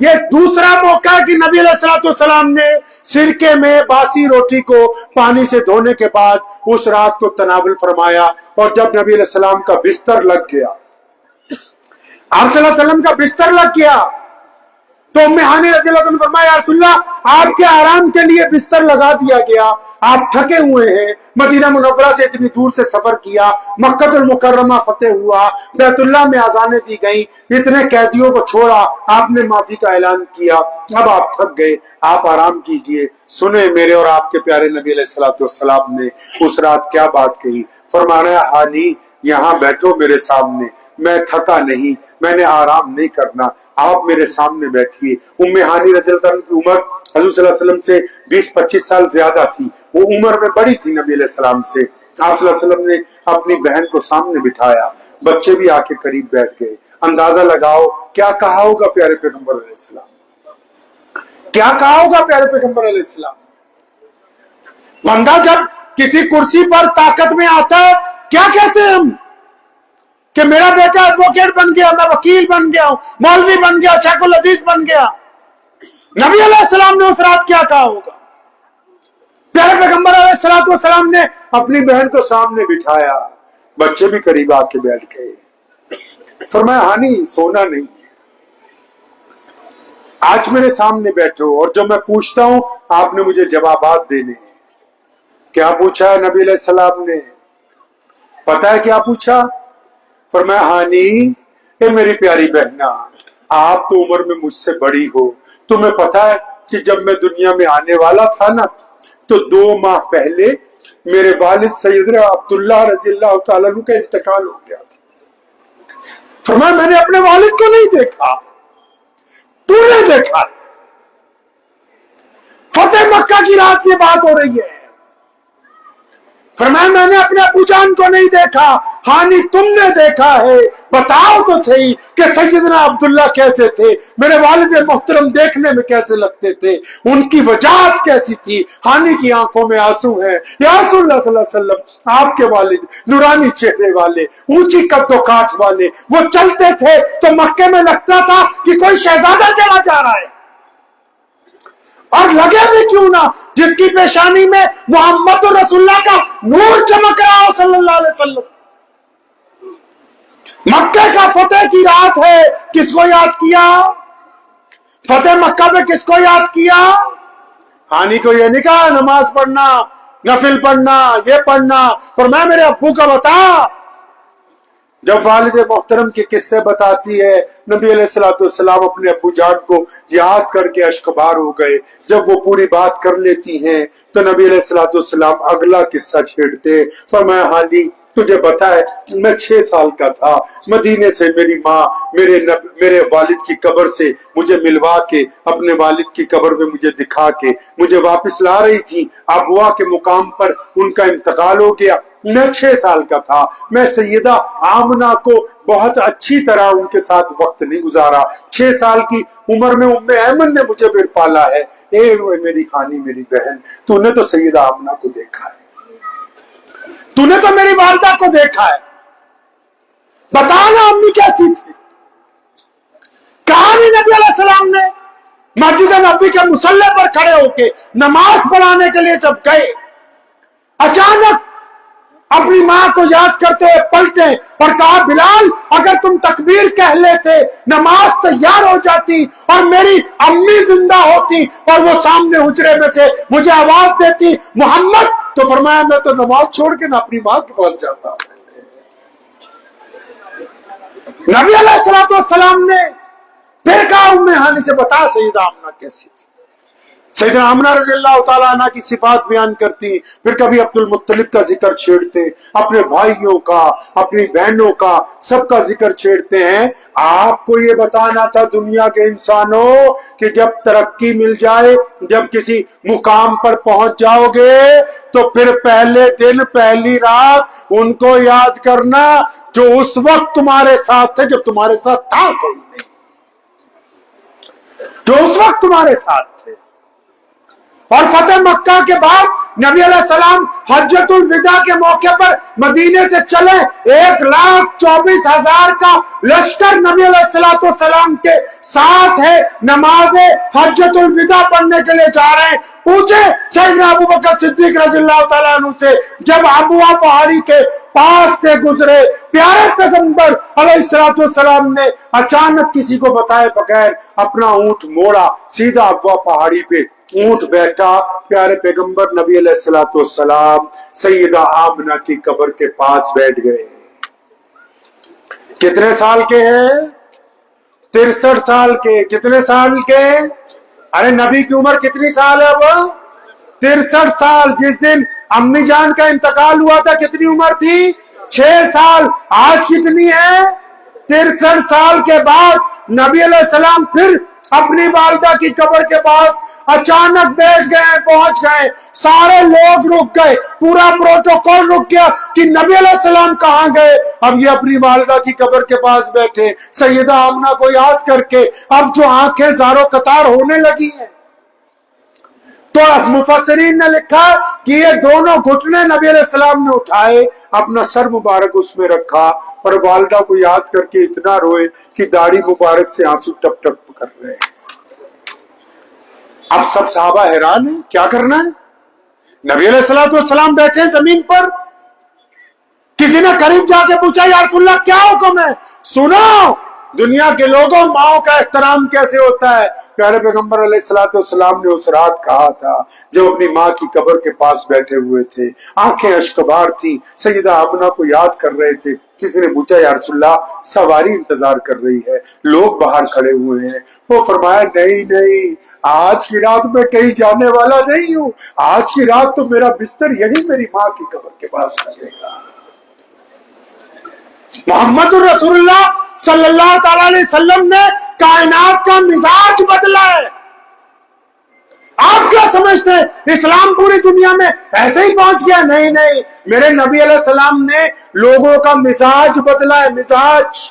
یہ دوسرا موقع ہے کہ نبی علیہ السلام نے سرکے میں باسی روٹی کو پانی سے دھونے کے بعد اس رات کو تناول فرمایا، اور جب نبی علیہ السلام کا بستر لگ گیا، آپ صلی اللہ علیہ وسلم کا بستر لگ گیا، تو ام ہانی رضی اللہ عنہ نے فرمایا، یا رسول اللہ آپ کے آرام کے لیے بستر لگا دیا گیا، آپ تھکے ہوئے ہیں، مدینہ منورہ سے اتنی دور سے سفر کیا، مکہ المکرمہ فتح ہوا، بیت اللہ میں اذانیں دی گئیں، اتنے قیدیوں کو چھوڑا، آپ نے معافی کا اعلان کیا، اب آپ تھک گئے، آپ آرام کیجئے۔ سنیں میرے اور آپ کے پیارے نبی علیہ السلام نے اس رات کیا بات کہی۔ فرمایا، ہانی یہاں بیٹھو میرے سامنے، میں تھکا نہیں، میں نے آرام نہیں کرنا، آپ میرے سامنے بیٹھیے۔ ام ہانی رضی اللہ عنہ کی عمر حضور صلی اللہ علیہ وسلم سے 20-25 سال زیادہ تھی، وہ عمر میں بڑی تھی نبی علیہ السلام سے۔ آپ صلی اللہ علیہ وسلم نے اپنی بہن کو سامنے بٹھایا، بچے بھی آ کے قریب بیٹھ گئے۔ اندازہ لگاؤ کیا کہا ہوگا پیارے پیغمبر علیہ السلام، کیا کہا ہوگا پیارے پیغمبر علیہ السلام۔ بندہ جب کسی کرسی پر طاقت میں آتا ہے کیا کہتے ہیں ہم کہ میرا بیٹا ایڈوکیٹ بن گیا، میں وکیل بن گیا ہوں، مولوی بن گیا، شیخ الحدیث بن گیا۔ نبی علیہ السلام نے اس رات کیا کہا ہوگا؟ پیارے پیغمبر علیہ السلام نے اپنی بہن کو سامنے بٹھایا، بچے بھی قریب آ کے بیٹھ گئے۔ فرمایا، ہانی سونا نہیں ہے، آج میرے سامنے بیٹھو، اور جو میں پوچھتا ہوں آپ نے مجھے جوابات دینے ہیں۔ کیا پوچھا ہے نبی علیہ السلام نے؟ پتا ہے کیا پوچھا؟ فرمایا، ہانی اے میری پیاری بہنا، آپ تو عمر میں مجھ سے بڑی ہو، تمہیں پتا ہے کہ جب میں دنیا میں آنے والا تھا نا تو 2 ماہ پہلے میرے والد سیدنا عبداللہ رضی اللہ تعالیٰ عنہ کا انتقال ہو گیا تھا۔ فرمایا، میں نے اپنے والد کو نہیں دیکھا، تو نے دیکھا۔ فتح مکہ کی رات یہ بات ہو رہی ہے۔ فرمایا، میں نے اپنے ابو جان کو نہیں دیکھا، ہانی تم نے دیکھا ہے، بتاؤ تو صحیح کہ سیدنا عبداللہ کیسے تھے، میرے والد محترم دیکھنے میں کیسے لگتے تھے، ان کی وجاہت کیسی تھی۔ ہانی کی آنکھوں میں آنسو ہیں۔ یا رسول اللہ صلی اللہ علیہ وسلم، آپ کے والد نورانی چہرے والے، اونچی قد و کاٹ والے، وہ چلتے تھے تو مکے میں لگتا تھا کہ کوئی شہزادہ چلا جا رہا ہے، اور لگے بھی کیوں نہ جس کی پیشانی میں محمد رسول اللہ کا نور چمک رہا ہو صلی اللہ علیہ وسلم۔ مکہ کا فتح کی رات ہے، کس کو یاد کیا؟ فتح مکہ میں کس کو یاد کیا؟ ہانی کو یہ نہیں کہا نماز پڑھنا، نفل پڑھنا، یہ پڑھنا، فرمایا میرے ابو کا بتا۔ جب والد محترم کے قصے بتاتی ہے، نبی علیہ السلام اپنے ابو جان کو یاد کر کے اشکبار ہو گئے۔ جب وہ پوری بات کر لیتی ہیں تو نبی علیہ السلام اگلا قصہ چھیڑتے۔ فرمایا، ہانی تجھے پتا ہے میں 6 سال کا تھا، مدینے سے میری ماں میرے والد کی قبر سے مجھے ملوا کے، اپنے والد کی قبر میں مجھے دکھا کے مجھے واپس لا رہی تھی۔ ابوا کے مقام پر ان کا انتقال ہو گیا، میں 6 سال کا تھا۔ میں سیدہ آمنہ کو بہت اچھی طرح ان کے ساتھ وقت نہیں گزارا۔ 6 سال کی عمر میں ام ایمن نے مجھے پھر پالا ہے۔ اے میری خانی، میری بہن، تو نے تو سیدہ آمنہ کو دیکھا ہے، تو نے تو میری والدہ کو دیکھا ہے، بتانا امی کیسی تھی۔ کہانی نبی علیہ السلام نے مسجد نبی کے مصلی پر کھڑے ہو کے نماز پڑھانے کے لیے جب گئے، اچانک اپنی ماں کو یاد کرتے ہوئے پلٹے اور کہا، بلال اگر تم تکبیر کہہ لیتے نماز تیار ہو جاتی اور میری امی زندہ ہوتی اور وہ سامنے حجرے میں سے مجھے آواز دیتی محمد، تو فرمایا میں تو نماز چھوڑ کے نہ اپنی ماں کے پاس جاتا۔ نبی علیہ السلام نے پھر کہا ام ہانی سے، بتا سیدہ آمنہ کیسی تھی۔ سیدنا آمنہ رضی اللہ تعالیٰ عنہ کی صفات بیان کرتی، پھر کبھی عبد المطلب کا ذکر چھیڑتے، اپنے بھائیوں کا، اپنی بہنوں کا، سب کا ذکر چھیڑتے ہیں۔ آپ کو یہ بتانا تھا دنیا کے انسانوں کہ جب ترقی مل جائے، جب کسی مقام پر پہنچ جاؤ گے تو پھر پہلے دن پہلی رات ان کو یاد کرنا جو اس وقت تمہارے ساتھ تھے جب تمہارے ساتھ تھا کوئی نہیں، جو اس وقت تمہارے ساتھ تھے۔ اور فتح مکہ کے بعد نبی علیہ السلام حجۃ الوداع کے موقع پر مدینے سے چلے، 1,24,000 کا لشکر نبی علیہ السلام کے ساتھ ہے، نماز حجۃ الوداع پڑھنے کے لیے جا رہے ہیں۔ پوچھے سیدنا ابو بکر صدیق رضی اللہ تعالیٰ عنہ سے، جب ابوا پہاڑی کے پاس سے گزرے، پیارے پیغمبر علیہ السلام نے اچانک کسی کو بتائے بغیر اپنا اونٹ موڑا، سیدھا ابوا پہاڑی پہ اونٹ بیٹھا، پیارے پیغمبر نبی علیہ السلام سیدہ آمنہ کی قبر کے پاس بیٹھ گئے۔ کتنے سال کے ہیں؟ 63 سال کے۔ کتنے سال کے؟ ارے نبی کی عمر کتنی سال ہے وہ؟ 63 سال۔ جس دن امی جان کا انتقال ہوا تھا کتنی عمر تھی؟ 6 سال۔ آج کتنی ہے؟ 63 سال کے بعد نبی علیہ السلام پھر اپنی والدہ کی قبر کے پاس اچانک بیٹھ گئے، پہنچ گئے، سارے لوگ رک گئے، پورا پروٹوکول رک گیا کہ نبی علیہ السلام کہاں گئے۔ اب یہ اپنی والدہ کی قبر کے پاس بیٹھے، سیدہ آمنہ کو یاد کر کے اب جو آنکھیں زارو قطار ہونے لگی ہیں، تو مفسرین نے لکھا کہ یہ دونوں گھٹنے نبی علیہ السلام نے اٹھائے، اپنا سر مبارک اس میں رکھا اور والدہ کو یاد کر کے اتنا روئے کہ داڑھی مبارک سے آنسو ٹپ ٹپ کر رہے ہیں۔ اب سب صحابہ حیران ہیں، کیا کرنا ہے؟ نبی علیہ السلام بیٹھے زمین پر، کسی نے قریب جا کے پوچھا یا رسول اللہ کیا حکم ہے؟ سنو دنیا کے لوگوں، ماؤں کا احترام کیسے ہوتا ہے۔ پیارے پیغمبر علیہ السلام نے اس رات کہا تھا جب اپنی ماں کی قبر کے پاس بیٹھے ہوئے تھے، آنکھیں اشکبار تھی، سیدہ آمنہ کو یاد کر رہے تھے، کسی نے پوچھا یا رسول اللہ سواری انتظار کر رہی ہے، لوگ باہر کھڑے ہوئے ہیں۔ وہ فرمایا نہیں، آج کی رات میں کہیں جانے والا نہیں ہوں، آج کی رات تو میرا بستر یہی میری ماں کی قبر کے پاس رہے گا۔ محمد الرسول اللہ صلی اللہ تعالی علیہ وسلم نے کائنات کا مزاج بدلا ہے۔ آپ کیا سمجھتے ہیں اسلام پوری دنیا میں ایسے ہی پہنچ گیا؟ نہیں، میرے نبی علیہ السلام نے لوگوں کا مزاج بدلا ہے، مزاج،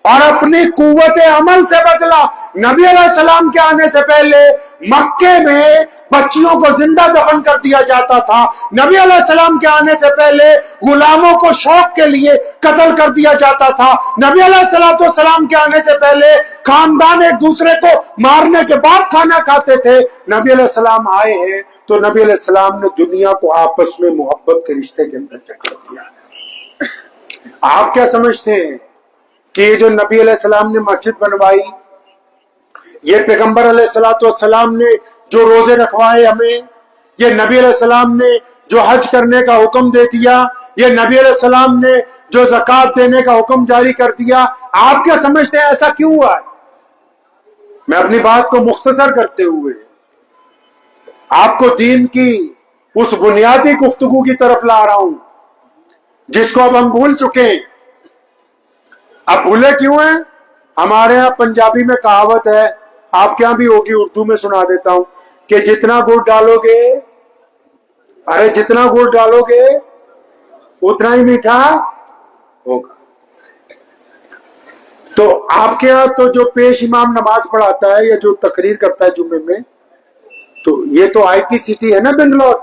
اور اپنی قوت عمل سے بدلا۔ نبی علیہ السلام کے آنے سے پہلے مکے میں بچیوں کو زندہ دفن کر دیا جاتا تھا، نبی علیہ السلام کے آنے سے پہلے غلاموں کو شوق کے لیے قتل کر دیا جاتا تھا، نبی علیہ السلام کے آنے سے پہلے خاندان ایک دوسرے کو مارنے کے بعد کھانا کھاتے تھے۔ نبی علیہ السلام آئے ہیں تو نبی علیہ السلام نے دنیا کو آپس میں محبت کے رشتے کے اندر جکڑ دیا۔ آپ کیا سمجھتے ہیں کہ یہ جو نبی علیہ السلام نے مسجد بنوائی، یہ پیغمبر علیہ السلام نے جو روزے رکھوائے ہمیں، یہ نبی علیہ السلام نے جو حج کرنے کا حکم دے دیا، یہ نبی علیہ السلام نے جو زکوٰۃ دینے کا حکم جاری کر دیا، آپ کیا سمجھتے ہیں ایسا کیوں ہوا ہے؟ میں اپنی بات کو مختصر کرتے ہوئے آپ کو دین کی اس بنیادی گفتگو کی طرف لا رہا ہوں جس کو اب ہم بھول چکے ہیں۔ اب بھولے کیوں ہیں؟ ہمارے ہاں پنجابی میں کہاوت ہے، آپ کے یہاں بھی ہوگی، اردو میں سنا دیتا ہوں، کہ جتنا گڑ ڈالو گے، ارے جتنا گڑ ڈالو گے اتنا ہی میٹھا ہوگا۔ تو آپ کے یہاں تو جو پیش امام نماز پڑھاتا ہے یا جو تقریر کرتا ہے جمعے میں، تو یہ تو آئی ٹی سٹی ہے نا بنگلور،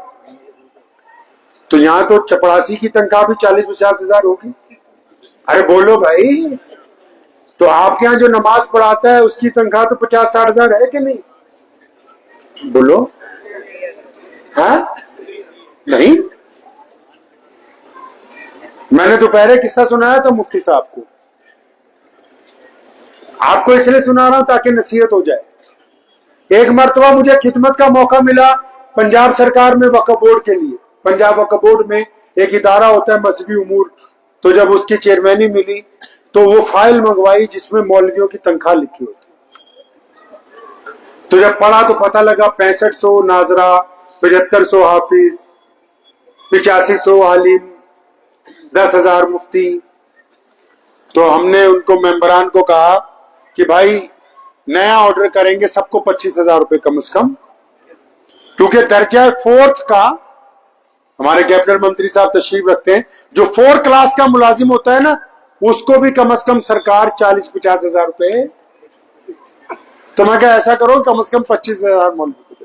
تو یہاں تو چپڑاسی کی تنخواہ بھی 40-50 ہزار ہوگی۔ ارے بولو بھائی، تو آپ کے یہاں جو نماز پڑھاتا ہے اس کی تنخواہ تو 50-60 ہزار ہے کہ نہیں؟ بولو، ہاں نہیں؟ میں نے دوپہر قصہ سنایا تھا مفتی صاحب کو، آپ کو اس لیے سنا رہا ہوں تاکہ نصیحت ہو جائے۔ ایک مرتبہ مجھے خدمت کا موقع ملا پنجاب سرکار میں وقف بورڈ کے لیے۔ پنجاب وقف بورڈ میں ایک ادارہ ہوتا ہے مذہبی امور، تو جب اس کی چیئرمینی ملی تو وہ فائل منگوائی جس میں مولویوں کی تنخواہ لکھی ہوتی، تو جب پڑھا تو پتہ لگا 6500 ناظرہ، 7500 حافظ، 8500 عالم، 10,000 مفتی۔ تو ہم نے ان کو ممبران کو کہا کہ بھائی نیا آرڈر کریں گے سب کو 25,000 روپے کم از کم، کیونکہ درجہ 4 کا، ہمارے کیبنٹ منتری صاحب تشریف رکھتے ہیں، جو 4 کلاس کا ملازم ہوتا ہے نا، اس کو بھی کم از کم سرکار 40-50 ہزار روپے۔ تو میں کہا ایسا کرو کم از کم 25,000 مولوی کو دے۔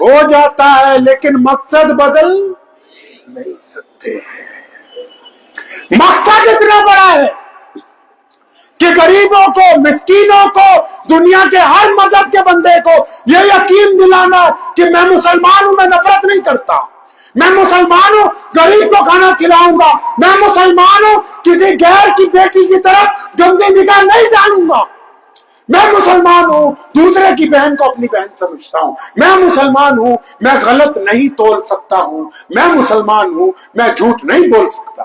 ہو جاتا ہے لیکن مقصد بدل نہیں سکتے ہیں. مقصد اتنا بڑا ہے کہ غریبوں کو، مسکینوں کو، دنیا کے ہر مذہب کے بندے کو یہ یقین دلانا کہ میں مسلمان ہوں، میں نفرت نہیں کرتا، میں مسلمان ہوں، غریب کو کھانا کھلاؤں گا، میں مسلمان ہوں، کسی غیر کی بیٹی کی طرف گندی نگاہ نہیں ڈالوں گا، میں مسلمان ہوں، دوسرے کی بہن کو اپنی بہن سمجھتا ہوں، میں مسلمان ہوں، میں غلط نہیں تول سکتا ہوں، میں مسلمان ہوں، میں جھوٹ نہیں بول سکتا.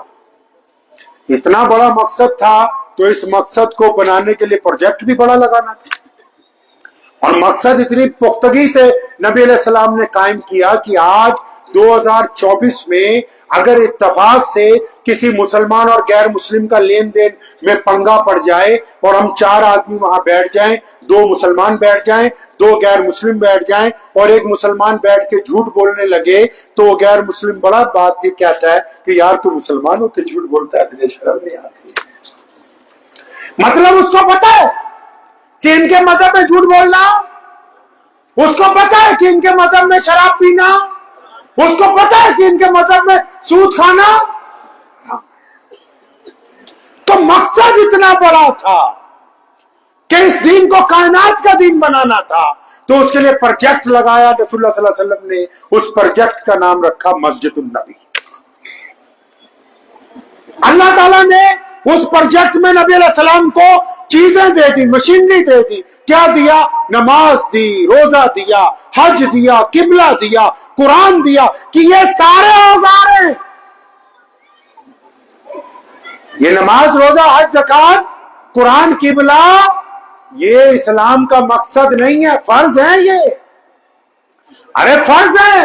اتنا بڑا مقصد تھا تو اس مقصد کو بنانے کے لیے پروجیکٹ بھی بڑا لگانا تھا، اور مقصد اتنی پختگی سے نبی علیہ السلام نے قائم کیا کہ آج 2024 میں اگر اتفاق سے کسی مسلمان اور غیر مسلم کا لین دین میں پنگا پڑ جائے اور ہم 4 آدمی وہاں بیٹھ جائیں، 2 مسلمان بیٹھ جائیں، 2 غیر مسلم بیٹھ جائیں، اور ایک مسلمان بیٹھ کے جھوٹ بولنے لگے تو وہ غیر مسلم بڑا بات یہ کہتا ہے کہ یار تو مسلمان ہو کہ جھوٹ بولتا ہے، تجھے شرم نہیں آتی. مطلب اس کو پتا ہے کہ ان کے مذہب میں جھوٹ بولنا، اس کو پتا ہے کہ ان کے مذہب میں شراب پینا، اس کو پتا ہے کہ ان کے مذہب میں سود کھانا. تو مقصد اتنا بڑا تھا کہ اس دین کو کائنات کا دین بنانا تھا، تو اس کے لیے پروجیکٹ لگایا. رسول اللہ صلی اللہ علیہ وسلم نے اس پروجیکٹ کا نام رکھا مسجد النبی. اللہ تعالیٰ نے اس پروجیکٹ میں نبی علیہ السلام کو چیزیں دے دی، مشینری دے دی. کیا دیا؟ نماز دی، روزہ دیا، حج دیا، قبلہ دیا، قرآن دیا، کہ یہ سارے اوزار ہیں. یہ نماز، روزہ، حج، زکات، قرآن، قبلہ، یہ اسلام کا مقصد نہیں ہے، فرض ہے. یہ ارے فرض ہے،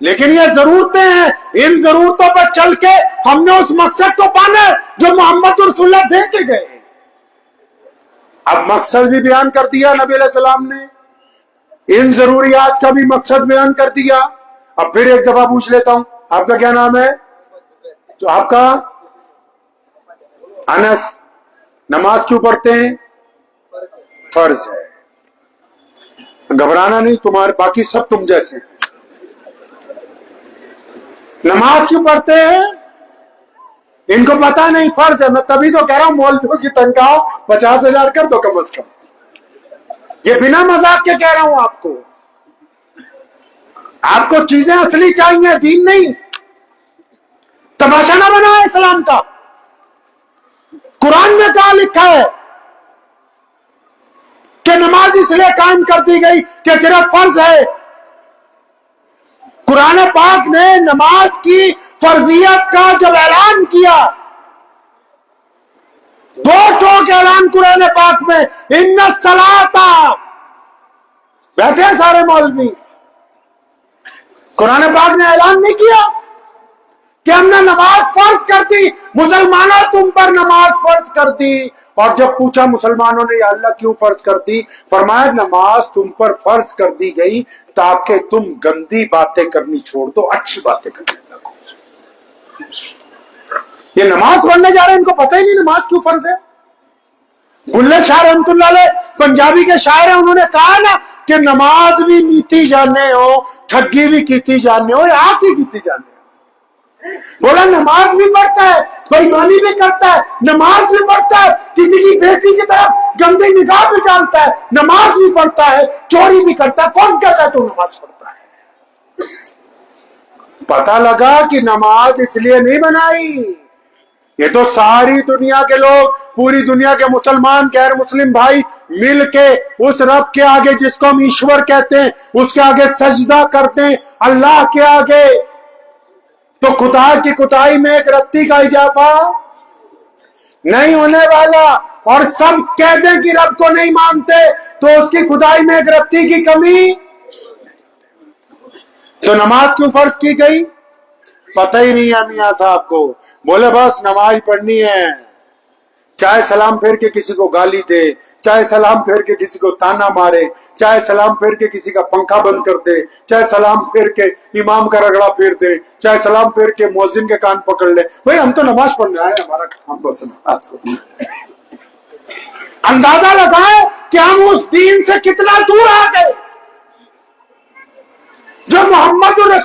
لیکن یہ ضرورتیں ہیں. ان ضرورتوں پر چل کے ہم نے اس مقصد کو پانا ہے جو محمد رسول اللہ دے کے گئے. اب مقصد بھی بیان کر دیا نبی علیہ السلام نے، ان ضروریات کا بھی مقصد بیان کر دیا. اب پھر ایک دفعہ پوچھ لیتا ہوں، آپ کا کیا نام ہے؟ تو آپ کا انس. نماز کیوں پڑھتے ہیں؟ فرض ہے. گھبرانا نہیں، تمہارے باقی سب تم جیسے ہیں. نماز کیوں پڑھتے ہیں؟ ان کو پتا نہیں فرض ہے. میں تبھی تو کہہ رہا ہوں مولویوں کی تنخواہ 50,000 کر دو کم از کم. یہ بنا مذاق کے کہہ رہا ہوں آپ کو. آپ کو چیزیں اصلی چاہیے، دین نہیں. تماشا نہ بنائے اسلام کا. قرآن میں کہاں لکھا ہے کہ نماز اس لیے قائم کر دی گئی کہ صرف فرض ہے؟ قرآن پاک نے نماز کی فرضیت کا جب اعلان کیا، 2 ٹوک اعلان قرآن پاک میں، ان الصلاۃ. بیٹھے سارے مولوی، قرآن پاک نے اعلان نہیں کیا کہ ہم نے نماز فرض کر دی، مسلمانوں تم پر نماز فرض کر دی. اور جب پوچھا مسلمانوں نے یا اللہ کیوں فرض کر دی، فرمایا نماز تم پر فرض کر دی گئی تاکہ تم گندی باتیں کرنی چھوڑ دو، اچھی باتیں کرنے لگو. یہ نماز پڑھنے جا رہے ہیں، ان کو پتہ ہی نہیں نماز کیوں فرض ہے. بلے شاہ رحمت اللہ علیہ پنجابی کے شاعر ہیں، انہوں نے کہا نا کہ نماز بھی نیتی جانے ہو، ٹھگی بھی کیتی جانے ہو، یا آپ ہی کیتی جانے ہو. بولا نماز بھی پڑھتا ہے، بےایمانی بھی کرتا ہے، نماز بھی پڑھتا ہے، کسی کی بیٹی کی طرف گندی نگاہ بھی ڈالتا ہے، نماز بھی پڑھتا ہے، چوری بھی کرتا ہے. کون کہتا ہے تو نماز پڑھتا ہے؟ پتہ لگا کہ نماز اس لیے نہیں بنائی. یہ تو ساری دنیا کے لوگ، پوری دنیا کے مسلمان، غیر مسلم بھائی مل کے اس رب کے آگے جس کو ہم ایشور کہتے ہیں اس کے آگے سجدہ کرتے ہیں، اللہ کے آگے. تو خدا کی خدائی میں ایک رتی کا اضافہ نہیں ہونے والا. اور سب کہہ دیں کہ رب کو نہیں مانتے تو اس کی خدائی میں ایک رتی کی کمی. تو نماز کیوں فرض کی گئی؟ پتہ ہی نہیں ہے میاں صاحب کو. بولے بس نماز پڑھنی ہے، چاہے سلام پھیر کے کسی کو گالی دے، چاہے سلام پھیر کے کسی کو تانا مارے، چاہے سلام پھیر کے کسی کا پنکھا بند کر دے، چاہے سلام پھیر کے امام کا رگڑا پھیر دے، چاہے سلام پھیر کے مؤذن کے کان پکڑ لے. بھئی ہم تو نماز پڑھنے آئے، ہمارا کام بس نماز پڑھنا. اندازہ لگائیں کہ ہم اس دین سے کتنا دور آ گئے.